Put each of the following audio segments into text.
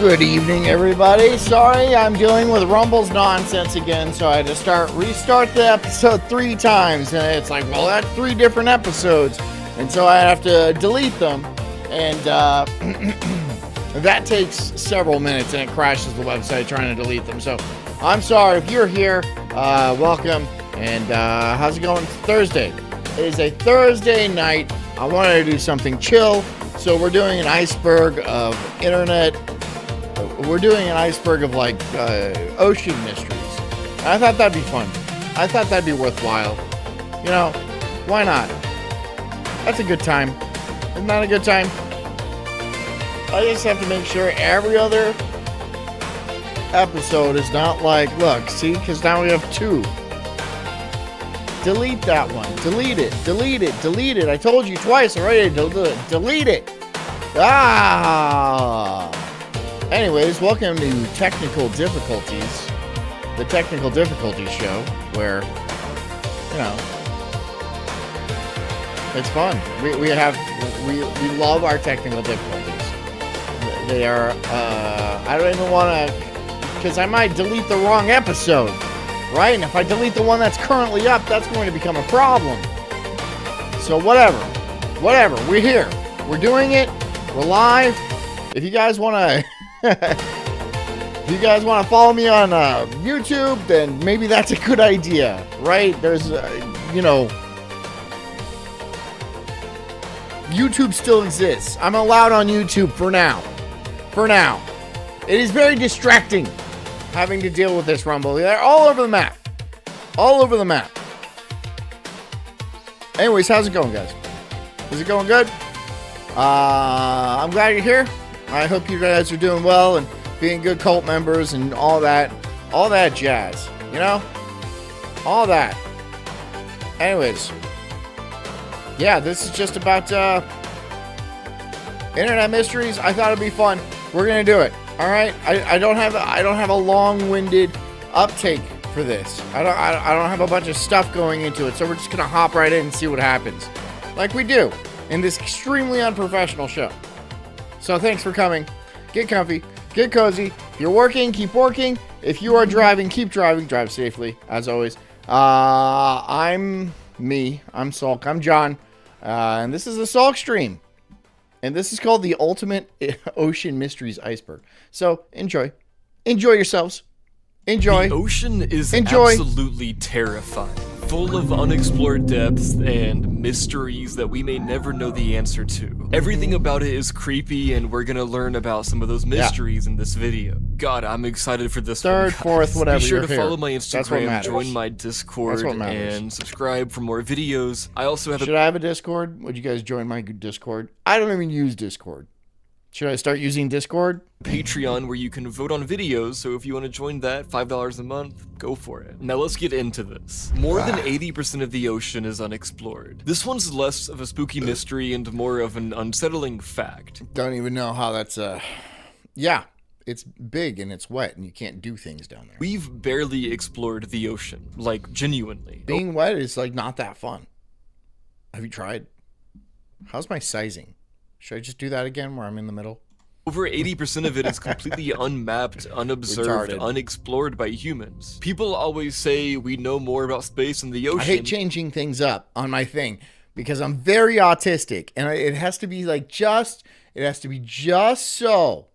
Good evening, everybody. Sorry, I'm dealing with Rumble's nonsense again, so I had to restart the episode 3 times, and it's like, well, that's 3 different episodes, and so I have to delete them, and that takes several minutes, and it crashes the website trying to delete them. So I'm sorry if you're here. Welcome, and how's it going? It's Thursday. It is a Thursday night. I wanted to do something chill, so we're doing an iceberg of internet. We're doing an iceberg of like ocean mysteries. I thought that'd be fun. I thought that'd be worthwhile. You know, why not? That's a good time. Isn't that a good time? I just have to make sure every other episode is not like, look, see, because now we have 2. Delete that one. Delete it. Delete it. Delete it. I told you twice already. Delete it. Ah. Anyways, welcome to Technical Difficulties, the Technical Difficulties show, where, you know, it's fun. We love our technical difficulties. They are, I don't even want to, because I might delete the wrong episode, right? And if I delete the one that's currently up, that's going to become a problem. So whatever, we're here. We're doing it. We're live. If you guys want to... If you guys want to follow me on YouTube, then maybe that's a good idea, right? There's, you know, YouTube still exists. I'm allowed on YouTube for now. For now. It is very distracting having to deal with this Rumble. They're all over the map. All over the map. Anyways, how's it going, guys? Is it going good? I'm glad you're here. I hope you guys are doing well and being good cult members and all that jazz, you know? All that. Anyways. Yeah, this is just about internet mysteries. I thought it'd be fun. We're going to do it. All right? I don't have a long-winded uptake for this. I don't have a bunch of stuff going into it. So we're just going to hop right in and see what happens. Like we do in this extremely unprofessional show. So thanks for coming. Get comfy. Get cozy. If you're working, keep working. If you are driving, keep driving. Drive safely, as always. I'm Sulk. I'm John. And this is the Sulk stream. And this is called the Ultimate Ocean Mysteries Iceberg. So enjoy. Enjoy yourselves. Enjoy. The ocean is absolutely terrifying. Full of unexplored depths and mysteries that we may never know the answer to. Everything about it is creepy, and we're gonna learn about some of those mysteries in this video. God, I'm excited for this one, guys. 3rd, 4th, whatever. Be sure to follow my Instagram, join my Discord, and subscribe for more videos. I also have Should I have a Discord? Would you guys join my Discord? I don't even use Discord. Should I start using Discord? Patreon where you can vote on videos, so if you want to join that, $5 a month, go for it. Now let's get into this. More than 80% of the ocean is unexplored. This one's less of a spooky mystery and more of an unsettling fact. Don't even know how that's, yeah, it's big and it's wet and you can't do things down there. We've barely explored the ocean, like genuinely. Being wet is like not that fun. Have you tried? How's my sizing? Should I just do that again where I'm in the middle? Over 80% of it is completely unmapped, unobserved, unexplored by humans. People always say we know more about space than the ocean. I hate changing things up on my thing because I'm very autistic and it has to be like it has to be just so.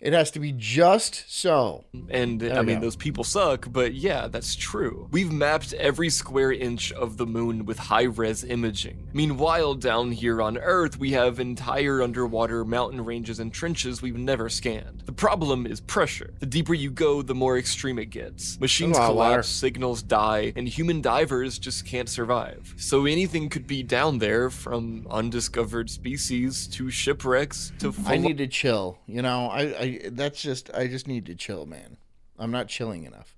It has to be just so. And I mean, those people suck, but yeah, that's true. We've mapped every square inch of the moon with high-res imaging. Meanwhile, down here on Earth, we have entire underwater mountain ranges and trenches we've never scanned. The problem is pressure. The deeper you go, the more extreme it gets. Machines collapse, signals die, and human divers just can't survive. So anything could be down there, from undiscovered species to shipwrecks to I need to chill, you know, I just need to chill, man. I'm not chilling enough.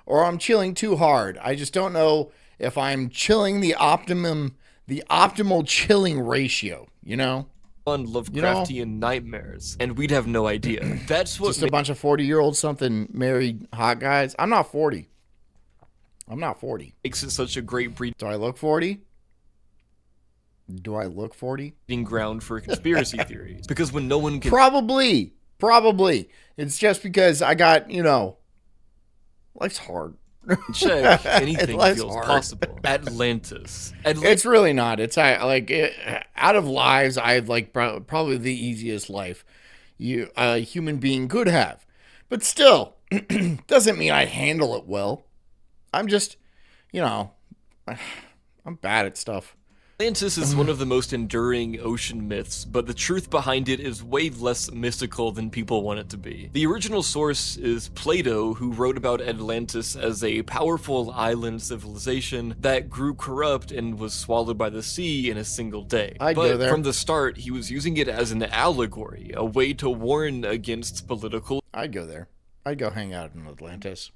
Or I'm chilling too hard. I just don't know if I'm chilling the optimal chilling ratio, you know? On Lovecraftian nightmares, and we'd have no idea. That's what just a bunch of 40-year-old something married hot guys. I'm not 40. Makes it such a great breeding Do I look 40? Do I look 40? ground for conspiracy theories. Because when no one can... Probably. Probably. It's just because I got, life's hard. Check, anything Life's feels hard. possible. Atlantis. It's really not. It's out of lives, I have probably the easiest life a human being could have. But still, doesn't mean I handle it well. I'm just, I'm bad at stuff. Atlantis is one of the most enduring ocean myths, but the truth behind it is way less mystical than people want it to be. The original source is Plato, who wrote about Atlantis as a powerful island civilization that grew corrupt and was swallowed by the sea in a single day. Go there. From the start, he was using it as an allegory, a way to warn against political I'd go there. I'd go hang out in Atlantis.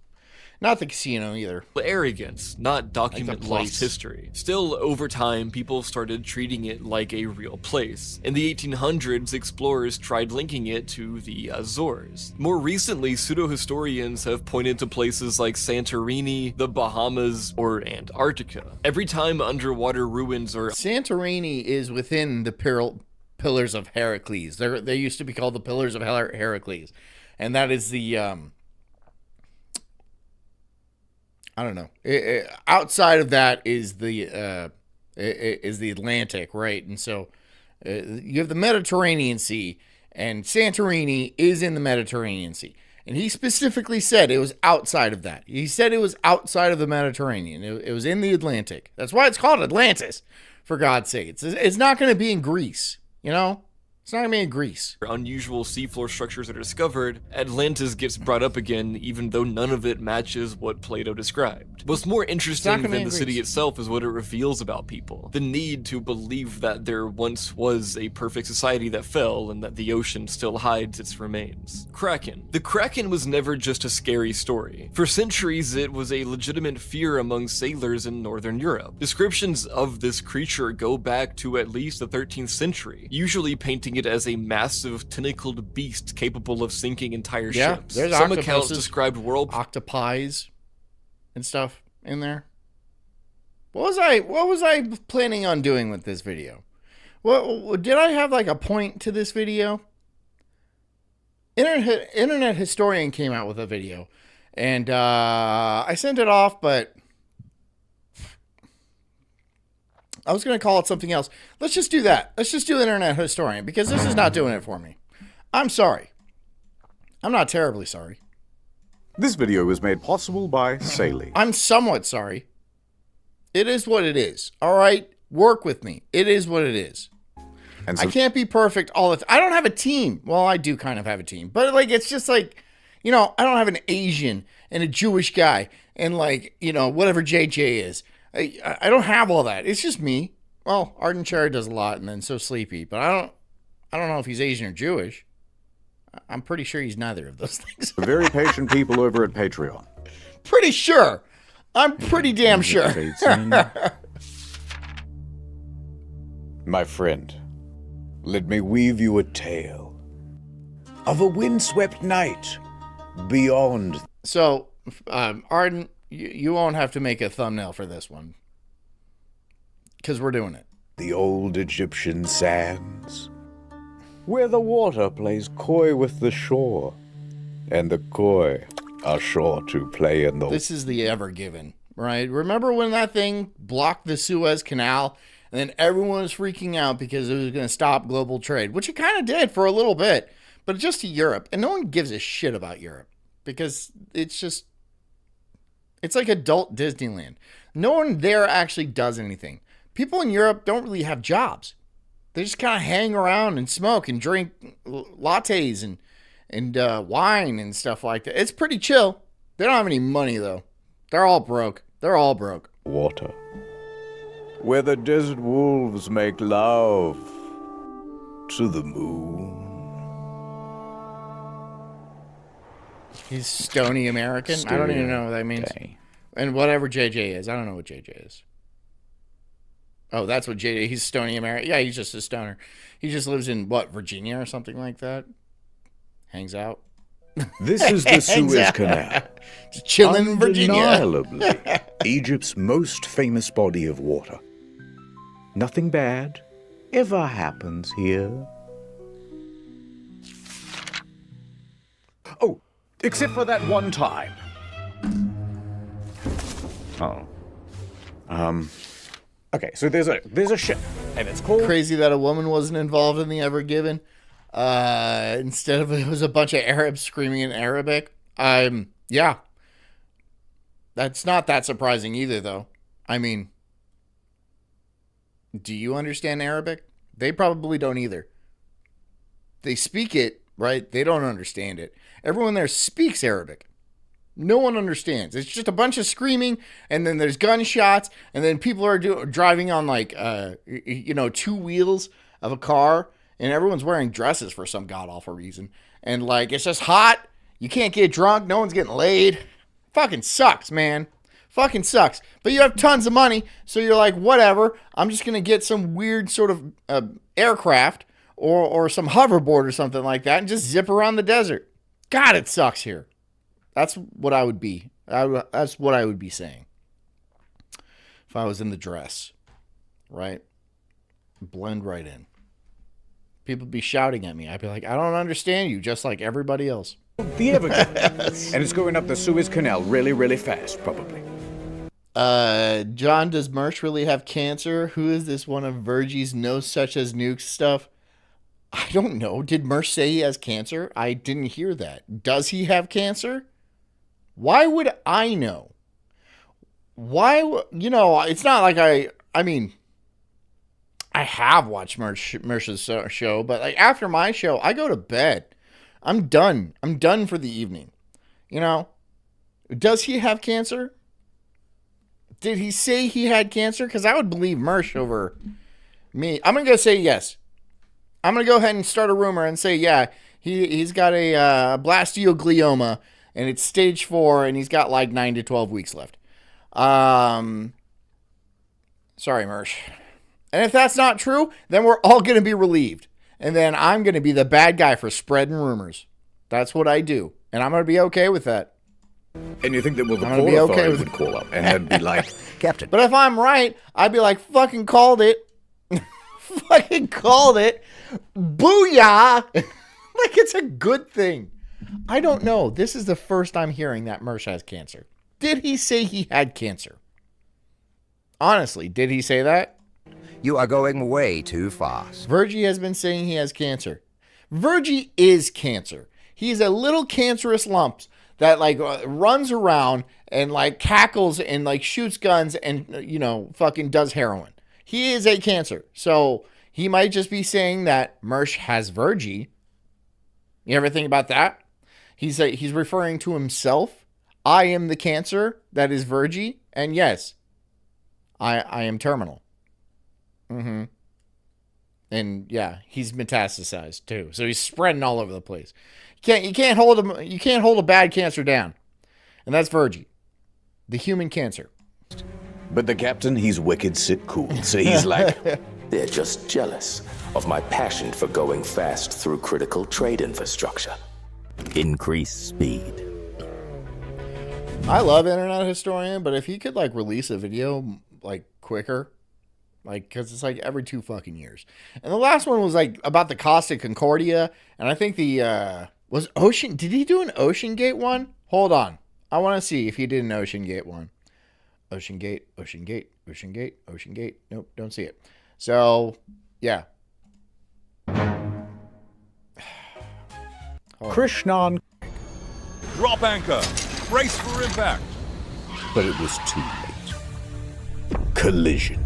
Not the casino either. arrogance, not document place. lost history. Still, over time, people started treating it like a real place. In the 1800s, explorers tried linking it to the Azores. More recently, pseudo-historians have pointed to places like Santorini, the Bahamas, or Antarctica. Every time underwater ruins are Santorini is within the Pillars of Heracles. They used to be called the Pillars of Heracles. And that is the... I don't know. Outside of that is the Atlantic, right? And so you have the Mediterranean Sea, and Santorini is in the Mediterranean Sea. And he specifically said it was outside of that. He said it was outside of the Mediterranean. It was in the Atlantic. That's why it's called Atlantis, for God's sake. It's not going to be in Greece, It's not going to be in Greece. unusual seafloor structures are discovered, Atlantis gets brought up again, even though none of it matches what Plato described. What's more interesting than the city itself is what it reveals about people. The need to believe that there once was a perfect society that fell and that the ocean still hides its remains. Kraken. The Kraken was never just a scary story. For centuries, it was a legitimate fear among sailors in Northern Europe. Descriptions of this creature go back to at least the 13th century, usually painting it as a massive tentacled beast capable of sinking entire ships. There's Some octopuses, accounts described octopi and stuff in there. What was I planning on doing with this video? What did I have a point to this video? Internet Historian came out with a video, and I sent it off, but I was going to call it something else. Let's just do that. Let's just do Internet Historian, because this is not doing it for me. I'm sorry. I'm not terribly sorry. This video was made possible by Saley. I'm somewhat sorry. It is what it is. All right? Work with me. It is what it is. And I can't be perfect all the time. I don't have a team. Well, I do kind of have a team. But, it's just I don't have an Asian and a Jewish guy and, whatever JJ is. I don't have all that. It's just me. Well, Arden Cherry does a lot, and then so Sleepy. But I don't know if he's Asian or Jewish. I'm pretty sure he's neither of those things. very patient people over at Patreon. Pretty sure. I'm pretty damn sure. My friend, let me weave you a tale of a windswept night beyond. So, Arden, you won't have to make a thumbnail for this one, because we're doing it. The old Egyptian sands, where the water plays coy with the shore, and the coy are sure to play in the... This is the Ever Given, right? Remember when that thing blocked the Suez Canal, and then everyone was freaking out because it was going to stop global trade, which it kind of did for a little bit, but just to Europe. And no one gives a shit about Europe, because it's like adult Disneyland. No one there actually does anything. People in Europe don't really have jobs. They just kind of hang around and smoke and drink lattes and wine and stuff like that. It's pretty chill. They don't have any money, though. They're all broke. water, where the desert wolves make love to the moon. He's stony American. I don't even know what that means. Okay. And whatever JJ is. I don't know what JJ is. Oh, that's what JJ... He's stony American. Yeah, he's just a stoner. He just lives in, Virginia or something like that? Hangs out? This is the Suez Canal. Just chilling in Virginia. Undeniably, Egypt's most famous body of water. Nothing bad ever happens here. Except for that one time. Oh. Okay, so there's a ship, and it's called... Crazy that a woman wasn't involved in the Ever Given. Instead of it was a bunch of Arabs screaming in Arabic. Yeah. That's not that surprising either, though. I mean, do you understand Arabic? They probably don't either. They speak it, right? They don't understand it. Everyone there speaks Arabic. No one understands. It's just a bunch of screaming, and then there's gunshots, and then people are driving on like, two wheels of a car, and everyone's wearing dresses for some god-awful reason. And like, it's just hot. You can't get drunk. No one's getting laid. Fucking sucks, man. Fucking sucks. But you have tons of money, so you're like, whatever. I'm just going to get some weird sort of aircraft or some hoverboard or something like that and just zip around the desert. God, it sucks here. That's what I would be. That's what I would be saying if I was in the dress, right? Blend right in. People be shouting at me. I'd be like, I don't understand you, just like everybody else. The Evergiven. And it's going up the Suez Canal really, really fast, probably. John, does Mersh really have cancer? Who is this one of Virgie's no such as nukes stuff? I don't know. Did Mersh say he has cancer? I didn't hear that. Does he have cancer? Why would I know? Why, it's not like I mean, I have watched Mersh's show, but like after my show, I go to bed. I'm done. I'm done for the evening. Does he have cancer? Did he say he had cancer? Because I would believe Mersh over me. I'm going to say yes. I'm going to go ahead and start a rumor and say, yeah, he's got a blastioglioma, and it's stage 4, and he's got like 9 to 12 weeks left. Sorry, Mersh. And if that's not true, then we're all going to be relieved. And then I'm going to be the bad guy for spreading rumors. That's what I do. And I'm going to be okay with that. And you think that the Port Authority would call up and then be like, Captain. But if I'm right, I'd be like, fucking called it. Fucking called it. Booyah. Like it's a good thing. I don't know. This is the first I'm hearing that Mersh has cancer. Did he say he had cancer? Honestly, did he say that? You are going way too fast. Virgie has been saying he has cancer. Virgie is cancer. He's a little cancerous lump that like runs around and like cackles and like shoots guns and, fucking does heroin. He is a cancer. So he might just be saying that Mersh has Virgie. You ever think about that? He's referring to himself. I am the cancer that is Virgie. And yes, I am terminal. Mm-hmm. And yeah, he's metastasized too. So he's spreading all over the place. You can't hold a bad cancer down. And that's Virgie. The human cancer. But the captain, he's wicked sit cool. So he's like, they're just jealous of my passion for going fast through critical trade infrastructure. Increase speed. I love Internet Historian, but if he could like release a video like quicker, like, because it's like every 2 fucking years. And the last one was like about the Costa Concordia. And I think was Ocean. Did he do an Ocean Gate one? Hold on. I want to see if he did an Ocean Gate one. Ocean Gate, Ocean Gate, Ocean Gate, Ocean Gate. Nope, don't see it. So, yeah. Krishnan. Drop anchor. Brace for impact. But it was too late. Collision.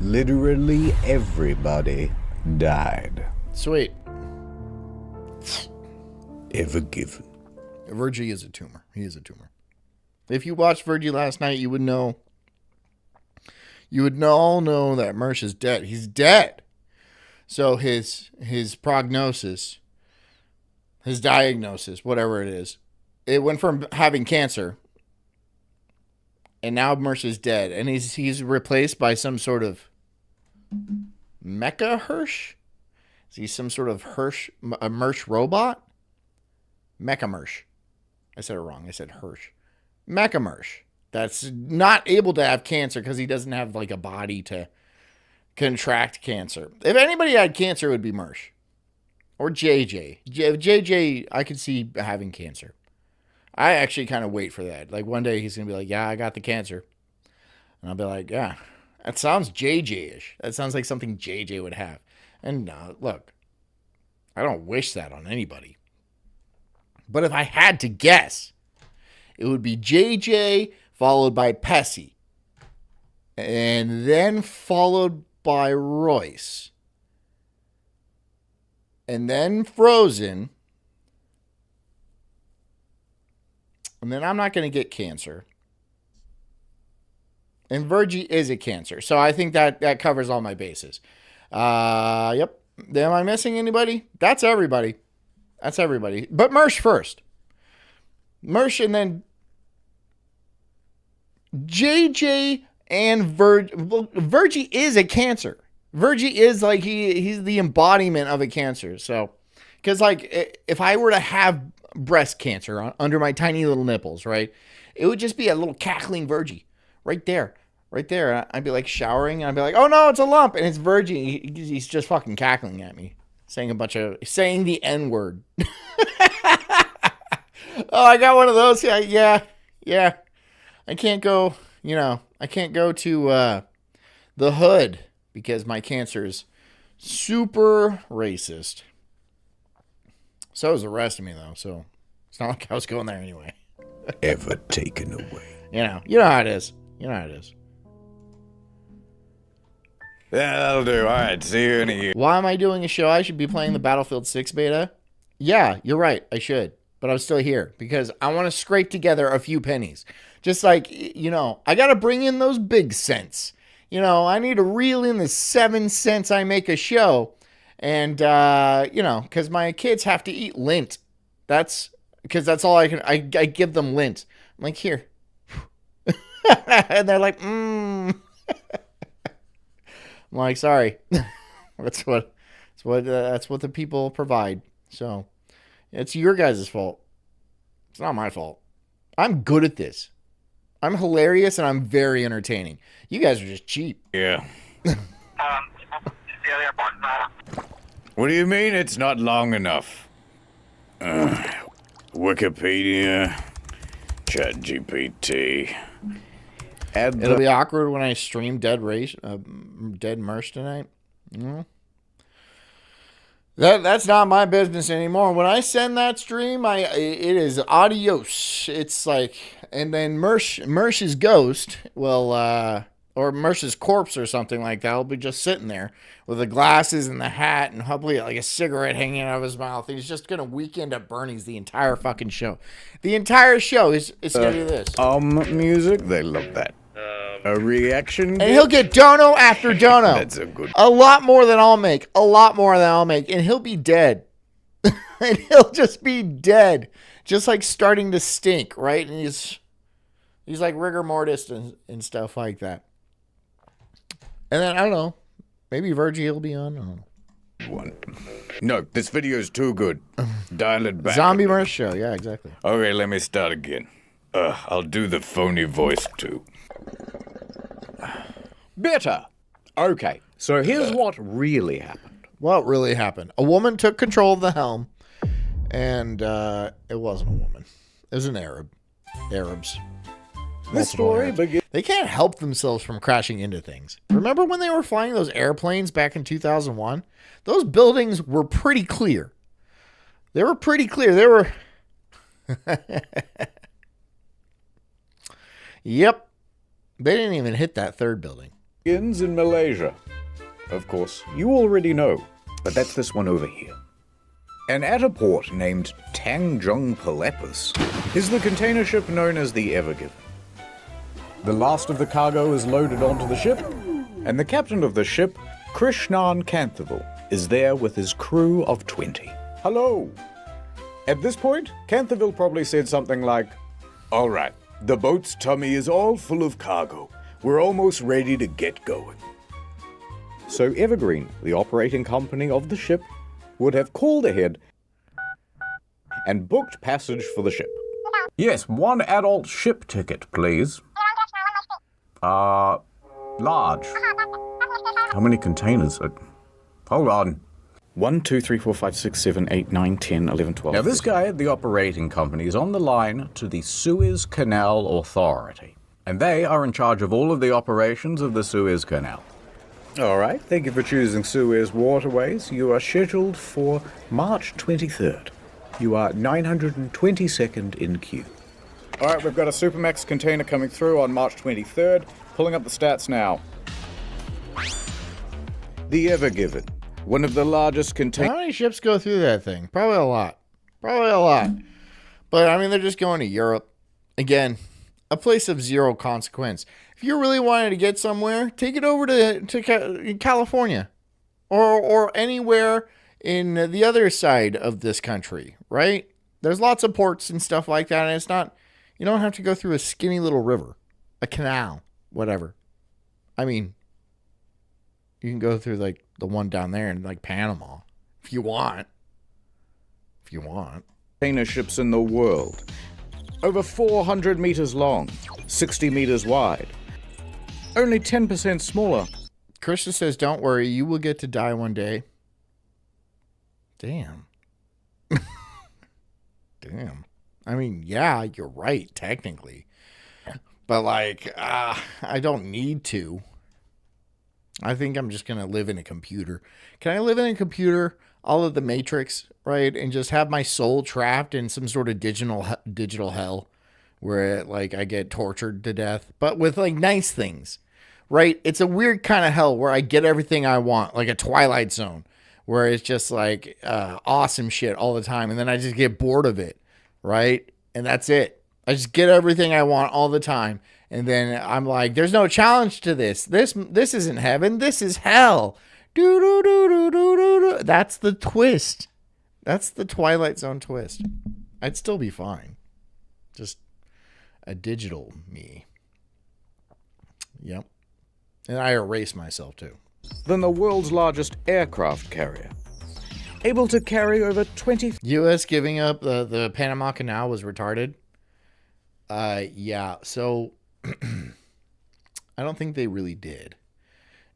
Literally everybody died. Sweet. Ever Given. Virgie is a tumor. He is a tumor. If you watched Virgie last night, you would know. You would all know that Mersh is dead. He's dead. So his prognosis, his diagnosis, whatever it is, it went from having cancer, and now Mersh is dead, and he's replaced by some sort of Mecha Hirsch. Is he some sort of a Mersh robot? Mecha Mersh. I said it wrong. I said Hirsch. Mecha Mersh. That's not able to have cancer because he doesn't have like a body to contract cancer. If anybody had cancer, it would be Mersh. Or JJ. JJ, I could see having cancer. I actually kind of wait for that. Like one day he's going to be like, yeah, I got the cancer. And I'll be like, yeah, that sounds JJ-ish. That sounds like something JJ would have. And look, I don't wish that on anybody. But if I had to guess, it would be JJ followed by Pessy. And then followed by Royce. And then Frozen. And then I'm not going to get cancer. And Virgie is a cancer. So I think that covers all my bases. Yep. Am I missing anybody? That's everybody. That's everybody. But Mersh first. Mersh and then JJ and Virgie. Well, Virgie is a cancer. Virgie is like, he's the embodiment of a cancer. So, because like, if I were to have breast cancer under my tiny little nipples, right? It would just be a little cackling Virgie right there. Right there. I'd be like showering and I'd be like, oh no, it's a lump. And it's Virgie. He's just fucking cackling at me. Saying the N-word. Oh, I got one of those. Yeah. I can't go, I can't go to the hood because my cancer is super racist. So is the rest of me, though. So it's not like I was going there anyway. Ever taken away. You know how it is. Yeah, that'll do. All right, see you in a year. Why am I doing a show? I should be playing the Battlefield 6 beta. Yeah, you're right. I should. But I'm still here because I want to scrape together a few pennies. Just like, I got to bring in those big cents. I need to reel in the 7 cents I make a show. And, because my kids have to eat lint. That's all I give them lint. I'm like, here. And they're like, I'm like, sorry. That's what the people provide. So it's your guys' fault. It's not my fault. I'm good at this. I'm hilarious and I'm very entertaining. You guys are just cheap. Yeah. What do you mean it's not long enough? Wikipedia, ChatGPT. It'll be awkward when I stream Dead Merch tonight. That's not my business anymore. When I send that stream, it is adios. It's like, and then Mersh's ghost will, or Mersh's corpse or something like that will be just sitting there with the glasses and the hat and hopefully like a cigarette hanging out of his mouth. He's just gonna weekend at Bernie's the entire fucking show. The entire show is gonna be this. Music, they love that. A reaction, and he'll get dono after dono. That's a good. A lot more than I'll make. And he'll be dead. And he'll just be dead, just like starting to stink, right? And he's like rigor mortis and stuff like that. And then I don't know, maybe Virgie will be on. I don't know. One. No, this video is too good. Dial it back. Zombie Merch Show. Yeah, exactly. Okay, let me start again. I'll do the phony voice too. Better. Okay, so here's what really happened. What really happened? A woman took control of the helm, and it wasn't a woman. It was an Arab. Arabs. This story begins. They can't help themselves from crashing into things. Remember when they were flying those airplanes back in 2001? Those buildings were pretty clear. They were pretty clear. They were... Yep. They didn't even hit that third building. Begins in Malaysia. Of course, you already know, but that's this one over here. And at a port named Tanjung Pelepus is the container ship known as the Ever Given. The last of the cargo is loaded onto the ship, and the captain of the ship, Krishnan Kanthaval, is there with his crew of 20. Hello! At this point, Kanthaval probably said something like, "All right, the boat's tummy is all full of cargo. We're almost ready to get going." So Evergreen, the operating company of the ship, would have called ahead and booked passage for the ship. Yes, 1 adult ship ticket, please. Large. How many containers? Hold on. 1, 2, 3, 4, 5, 6, 7, 8, 9, 10, 11, 12. Now, this guy at the operating company is on the line to the Suez Canal Authority, and they are in charge of all of the operations of the Suez Canal. All right, thank you for choosing Suez Waterways. You are scheduled for March 23rd. You are 922nd in queue. All right, we've got a Supermax container coming through on March 23rd. Pulling up the stats now. The Ever Given, one of the largest containers. How many ships go through that thing? Probably a lot. Probably a lot. But, I mean, they're just going to Europe. Again, a place of zero consequence. If you really wanted to get somewhere, take it over to California. Or anywhere in the other side of this country, right? There's lots of ports and stuff like that, and it's not, you don't have to go through a skinny little river, a canal, whatever. I mean, you can go through like the one down there in like Panama if you want. If you want. Container ships in the world. Over 400 meters long, 60 meters wide. Only 10% smaller. Krista says, don't worry, you will get to die one day. Damn. Damn. I mean, yeah, you're right, technically. But, like, I don't need to. I think I'm just going to live in a computer. Can I live in a computer, all of the Matrix, right? And just have my soul trapped in some sort of digital hell where, like, I get tortured to death. But with, like, nice things, right? It's a weird kind of hell where I get everything I want, like a Twilight Zone, where it's just, like, awesome shit all the time. And then I just get bored of it, right? And that's it. I just get everything I want all the time. And then I'm like, there's no challenge to this. This isn't heaven. This is hell. Do. That's the twist. That's the Twilight Zone twist. I'd still be fine. Just a digital me. Yep. And I erase myself too. Than the world's largest aircraft carrier. Able to carry over 20... U.S. giving up the Panama Canal was retarded. Yeah, so I don't think they really did.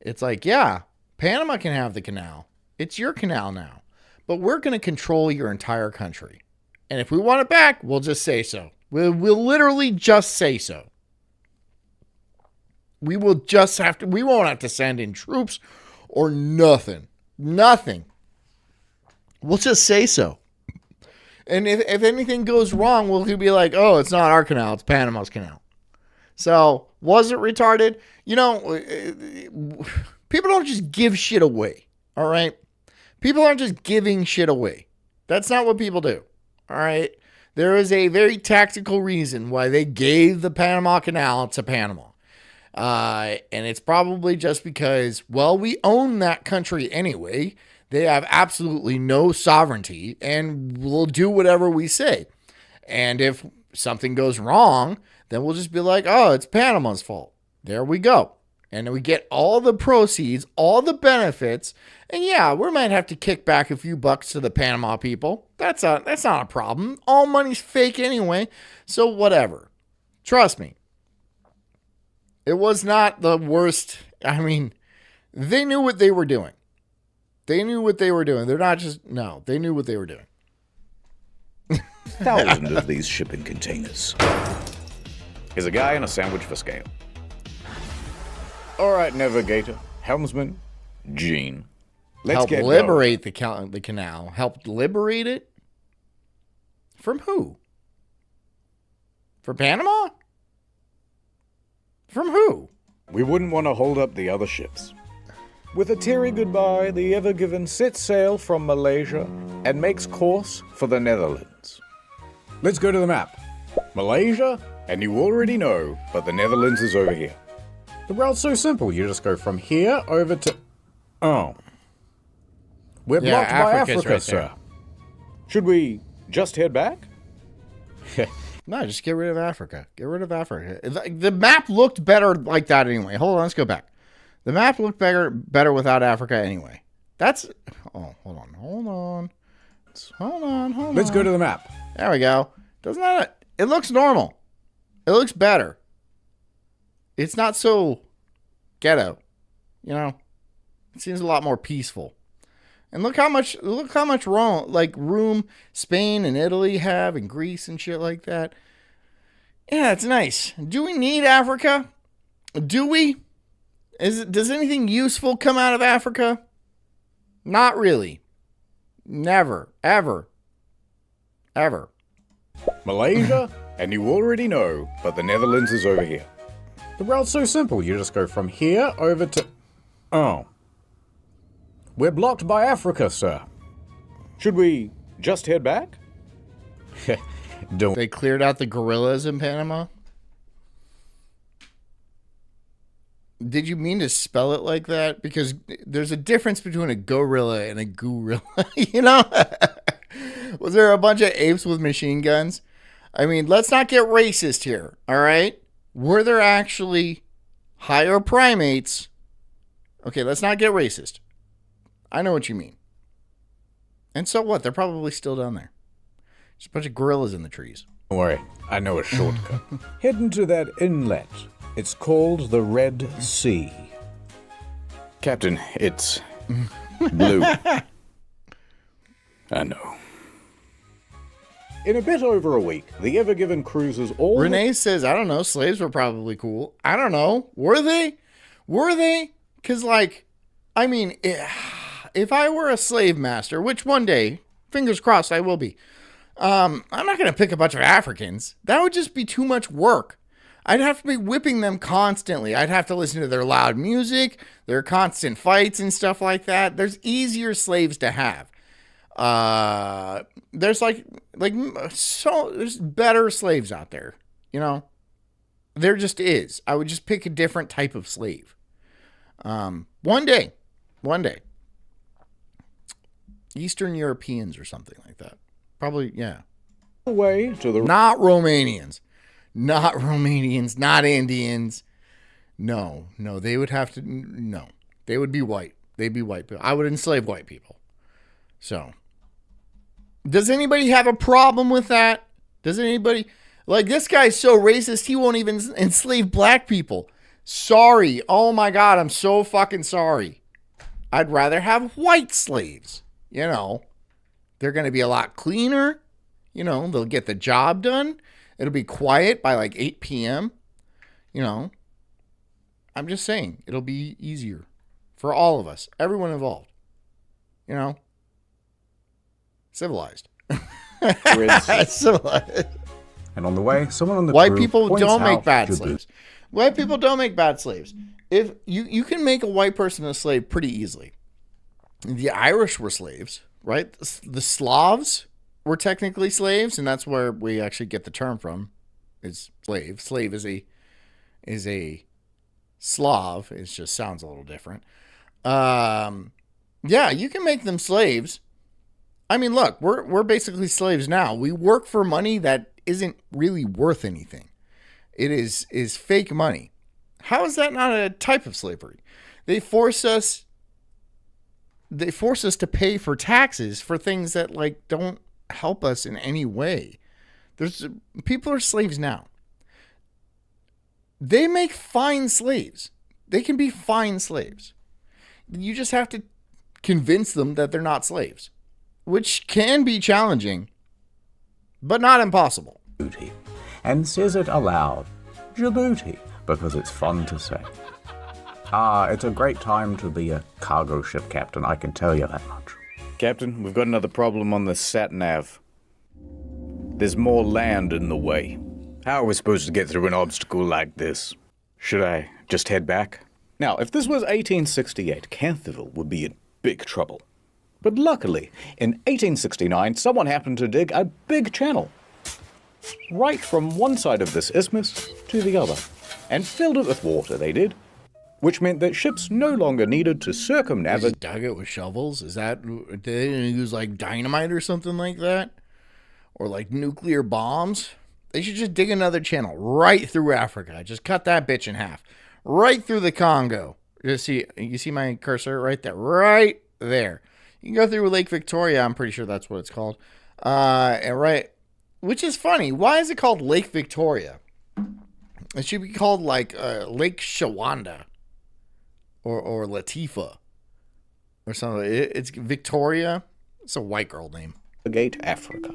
It's like, yeah, Panama can have the canal. It's your canal now. But we're going to control your entire country. And if we want it back, we'll just say so. We'll literally just say so. We won't have to send in troops or nothing. Nothing. We'll just say so. And if anything goes wrong, we'll be like, oh, it's not our canal, it's Panama's canal. So, was it retarded? You know, people don't just give shit away, all right? People aren't just giving shit away. That's not what people do, all right? There is a very tactical reason why they gave the Panama Canal to Panama. And it's probably just because, well, we own that country anyway. They have absolutely no sovereignty, and we'll do whatever we say. And if something goes wrong, then we'll just be like, oh, it's Panama's fault. There we go. And we get all the proceeds, all the benefits. And yeah, we might have to kick back a few bucks to the Panama people. That's not a problem. All money's fake anyway. So whatever. Trust me. It was not the worst. I mean, they knew what they were doing. They knew what they were doing. They're not just, no, they knew what they were doing. Thousands of these shipping containers. Here's a guy and a sandwich for scale. All right, navigator, helmsman, Gene. Let's get liberate the canal. Help liberate it? From who? From Panama? From who? We wouldn't want to hold up the other ships. With a teary goodbye, the Ever Given sets sail from Malaysia and makes course for the Netherlands. Let's go to the map. Malaysia, and you already know, but the Netherlands is over here. The route's so simple, you just go from here over to... Oh. We're blocked by Africa's Africa, right sir. there. Should we just head back? No, just get rid of Africa. Get rid of Africa. The map looked better like that anyway. Hold on, let's go back. The map looked better without Africa anyway. That's... Oh, hold on. Let's go to the map. There we go. Doesn't that... It looks normal. It looks better. It's not so ghetto. You know? It seems a lot more peaceful. And look how much room Spain and Italy have, and Greece and shit like that. Yeah, it's nice. Do we need Africa? Do we? Does anything useful come out of Africa? Not really. Never. Ever. Ever. Malaysia, and you already know, but the Netherlands is over here. The route's so simple, you just go from here over to... Oh. We're blocked by Africa, sir. Should we just head back? Don't. They cleared out the gorillas in Panama? Did you mean to spell it like that? Because there's a difference between a gorilla and a gorilla, you know? Was there a bunch of apes with machine guns? I mean, let's not get racist here, all right? Were there actually higher primates? Okay, let's not get racist. I know what you mean. And so what? They're probably still down there. Just a bunch of gorillas in the trees. Don't worry, I know a shortcut. Head into that inlet. It's called the Red Sea. Captain, it's blue. I know. In a bit over a week, the Ever Given cruises all... Renee says, I don't know, slaves were probably cool. I don't know. Were they? Were they? Because, like, I mean, if I were a slave master, which one day, fingers crossed, I will be, I'm not going to pick a bunch of Africans. That would just be too much work. I'd have to be whipping them constantly. I'd have to listen to their loud music, their constant fights and stuff like that. There's easier slaves to have. There's there's better slaves out there, you know? There just is. I would just pick a different type of slave. One day. Eastern Europeans or something like that. Probably, yeah. Way to the... Not Romanians, not Indians. No, they would have to, no. They would be white. They'd be white people. I would enslave white people. So, does anybody have a problem with that? Does anybody, like, this guy's so racist, he won't even enslave black people. Sorry. Oh my God, I'm so fucking sorry. I'd rather have white slaves. You know, they're going to be a lot cleaner. You know, they'll get the job done. It'll be quiet by like 8 p.m. You know, I'm just saying it'll be easier for all of us, everyone involved. You know, civilized. Civilized. And on the way, someone on the White crew people points don't make out bad to slaves. White people don't make bad slaves. If you can make a white person a slave pretty easily. The Irish were slaves, right? The Slavs were technically slaves, and that's where we actually get the term from. Is slave. Slave is a Slav. It just sounds a little different. Yeah, you can make them slaves. I mean, look, we're basically slaves now. We work for money that isn't really worth anything. It is fake money. How is that not a type of slavery? They force us to pay for taxes for things that like don't help us in any way. People are slaves now. They make fine slaves. They can be fine slaves. You just have to convince them that they're not slaves, which can be challenging, but not impossible. Djibouti, and says it aloud, Djibouti, because it's fun to say. It's a great time to be a cargo ship captain, I can tell you that much. Captain, we've got another problem on the sat-nav. There's more land in the way. How are we supposed to get through an obstacle like this? Should I just head back? Now, if this was 1868, Canterville would be in big trouble. But luckily, in 1869, someone happened to dig a big channel right from one side of this isthmus to the other, and filled it with water, they did, which meant that ships no longer needed to circumnavigate. Dug it with shovels? Is that, did they use like dynamite or something like that? Or like nuclear bombs? They should just dig another channel right through Africa. Just cut that bitch in half. Right through the Congo. You see my cursor right there? Right there. You can go through Lake Victoria. I'm pretty sure that's what it's called. And right, which is funny. Why is it called Lake Victoria? It should be called like Lake Shawanda or Latifa. or something. It's Victoria. It's a white girl name. Navigate Africa.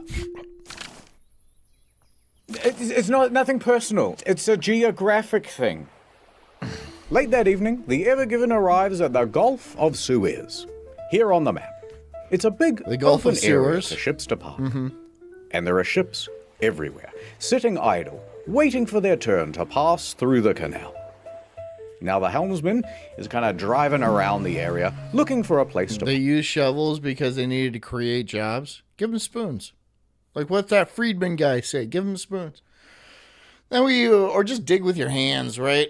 It's not nothing personal. It's a geographic thing. Late that evening, the Ever Given arrives at the Gulf of Suez. Here on the map. It's a big The Gulf of open area Suez. for ships to park. And there are ships everywhere, sitting idle, waiting for their turn to pass through the canal. Now the helmsman is kind of driving around the area, looking for a place to They use shovels because they needed to create jobs. Give them spoons. Like what's that Friedman guy say? Give them spoons. Then or just dig with your hands, right?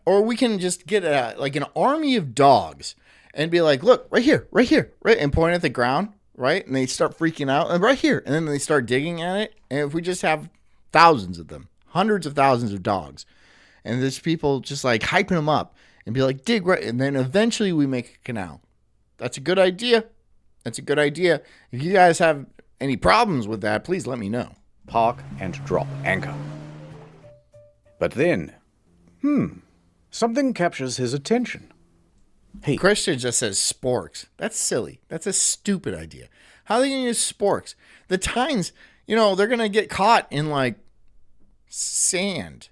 Or we can just get like an army of dogs and be like, look, right here, right, and point at the ground, right? And they start freaking out, and right here, and then they start digging at it. And if we just have thousands of them, hundreds of thousands of dogs, and there's people just like hyping them up and be like, dig right, and then eventually we make a canal. That's a good idea. That's a good idea. If you guys have any problems with that, please let me know. park and drop anchor. But then, something captures his attention. Hey, Christian just says sporks. That's silly. That's a stupid idea. How are they going to use sporks? The tines, they're going to get caught in like sand.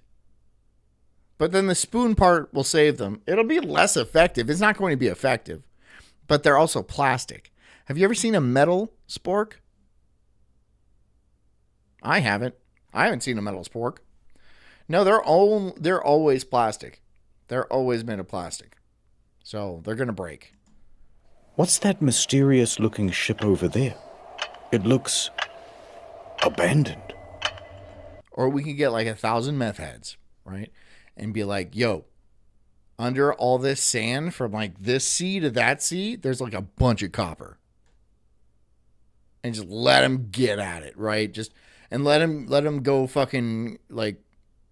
But then the spoon part will save them. It'll be less effective. It's not going to be effective. But they're also plastic. Have you ever seen a metal spork? I haven't. I haven't seen a metal spork. No, they're always plastic. They're always made of plastic. So they're going to break. what's that mysterious looking ship over there? It looks abandoned. Or we could get like 1,000 meth heads, right? And be like, yo, under all this sand from like this sea to that sea, there's like a bunch of copper. And just let them get at it, right? And let them go fucking like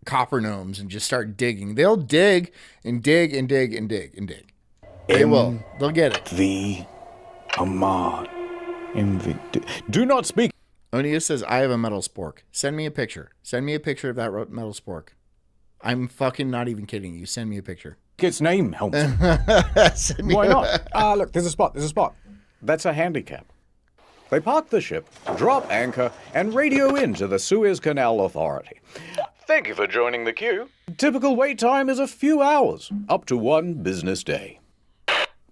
copper gnomes and just start digging. They'll dig and dig and dig and dig and dig. They will. They'll get it. The Ahmad. Do not speak. Onia says, I have a metal spork. Send me a picture. Send me a picture of that metal spork. I'm fucking not even kidding you. Send me a picture. Its name, Helms. Send me Why not? Look, there's a spot. That's a handicap. They park the ship, drop anchor, and radio into the Suez Canal Authority. Thank you for joining the queue. Typical wait time is a few hours, up to 1 business day.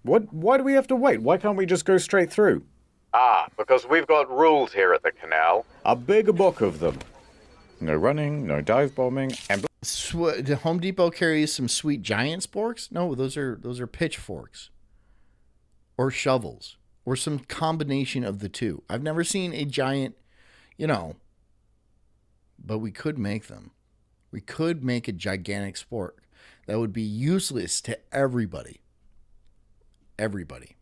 Why do we have to wait? Why can't we just go straight through? Because we've got rules here at the canal. A big book of them. No running, no dive bombing, and... Did Home Depot carry some sweet giant sporks? No, those are pitchforks. Or shovels. Or some combination of the two. I've never seen a giant, but we could make them. We could make a gigantic spork that would be useless to everybody. Everybody.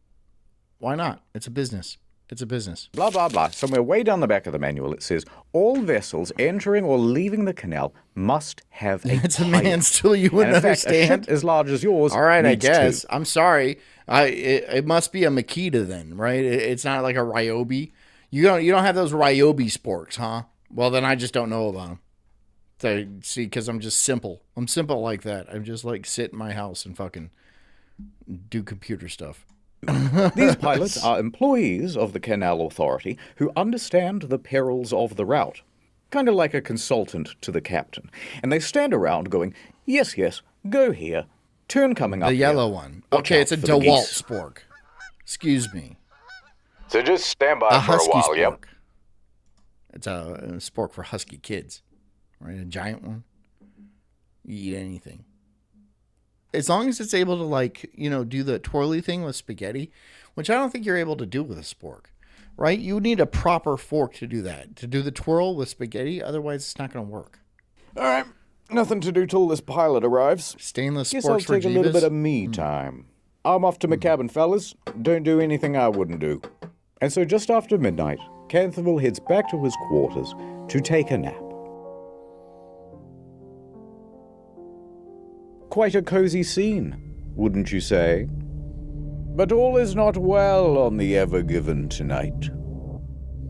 Why not? It's a business. It's a business. Blah, blah, blah. Somewhere way down the back of the manual it says, all vessels entering or leaving the canal must have a It's a pilot. man still you wouldn't And in fact, understand. a ship as large as yours All right, I needs guess. two. I'm sorry. It must be a Makita then, right? It's not like a Ryobi. You don't have those Ryobi sporks, huh? Well, then I just don't know about them. So, see, because I'm just simple. I'm simple like that. I'm just like sit in my house and fucking do computer stuff. These pilots are employees of the Canal Authority who understand the perils of the route. Kind of like a consultant to the captain. And they stand around going, yes, go here. Turn coming up The yellow here. one. Watch Okay, out it's a for the DeWalt geese." spork. Excuse me. So just stand by A for a husky while, spork. yep. It's a spork for husky kids, right? A giant one. You eat anything. As long as it's able to do the twirly thing with spaghetti, which I don't think you're able to do with a spork, right? You need a proper fork to do that, to do the twirl with spaghetti. Otherwise, it's not going to work. All right, nothing to do till this pilot arrives. Stainless Guess I'll sporks for take a little bit Jeebus. of me time. I'm off to my cabin, fellas. Don't do anything I wouldn't do. And so just after midnight, Canterville heads back to his quarters to take a nap. Quite a cozy scene, wouldn't you say? But all is not well on the Ever Given tonight.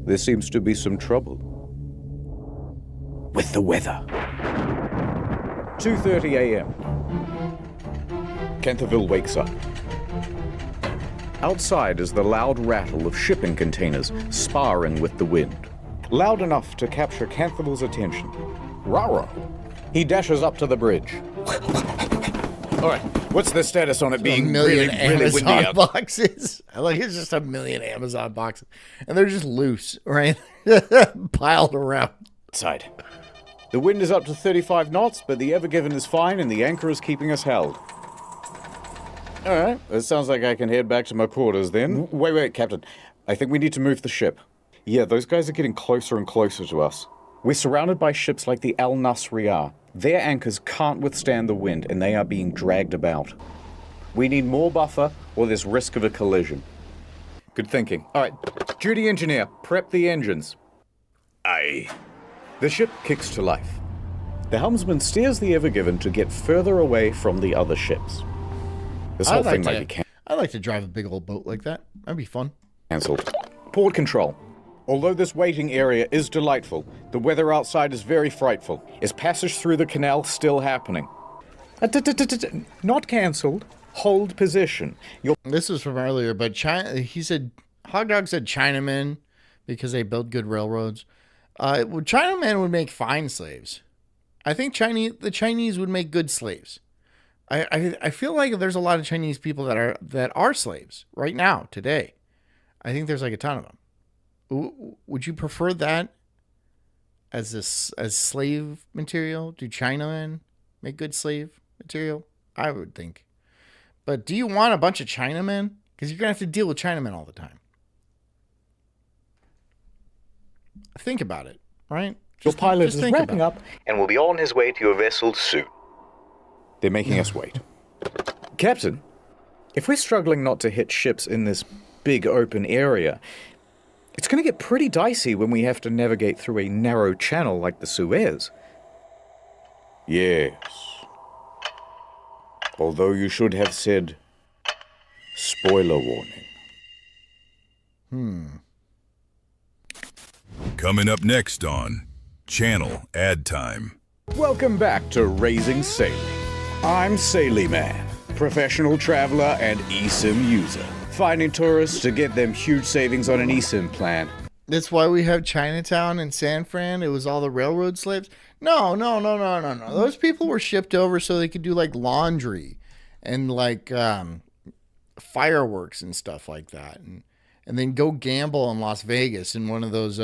There seems to be some trouble with the weather. 2:30 a.m. Canterville wakes up. Outside is the loud rattle of shipping containers sparring with the wind. Loud enough to capture Canthable's attention. Raro. He dashes up to the bridge. All right, what's the status on it being really windy out? Boxes. I like it's just a million Amazon boxes, and they're just loose, right? Piled around. Outside. The wind is up to 35 knots, but the Ever Given is fine, and the anchor is keeping us held. All right, it sounds like I can head back to my quarters then. Wait, Captain. I think we need to move the ship. Yeah, those guys are getting closer and closer to us. We're surrounded by ships like the Al Nasriyah. Their anchors can't withstand the wind, and they are being dragged about. We need more buffer, or there's risk of a collision. Good thinking. All right, duty engineer, prep the engines. Aye. The ship kicks to life. The helmsman steers the Ever Given to get further away from the other ships. This whole thing might be I'd like to drive a big old boat like that. That'd be fun. cancelled. Port control. Although this waiting area is delightful, the weather outside is very frightful. Is passage through the canal still happening? Not cancelled. Hold position. This was from earlier, but he said, Hog Dog said Chinamen because they build good railroads. Chinamen would make fine slaves. I think the Chinese would make good slaves. I feel like there's a lot of Chinese people that are slaves right now, today. I think there's like a ton of them. Would you prefer that as slave material? Do Chinamen make good slave material? I would think. But do you want a bunch of Chinamen? Because you're going to have to deal with Chinamen all the time. Think about it, right? Your pilot is wrapping up and will be on his way to your vessel soon. They're making us wait. Captain, if we're struggling not to hit ships in this big open area, it's going to get pretty dicey when we have to navigate through a narrow channel like the Suez. Yes. Although you should have said, spoiler warning. Coming up next on Channel Ad Time. Welcome back to Raising Sailey. I'm Sailey Man, professional traveler and eSIM user, finding tourists to get them huge savings on an eSIM plan. That's why we have Chinatown and San Fran. It was all the railroad slaves. No. Those people were shipped over so they could do like laundry and like fireworks and stuff like that. And then go gamble in Las Vegas in one of those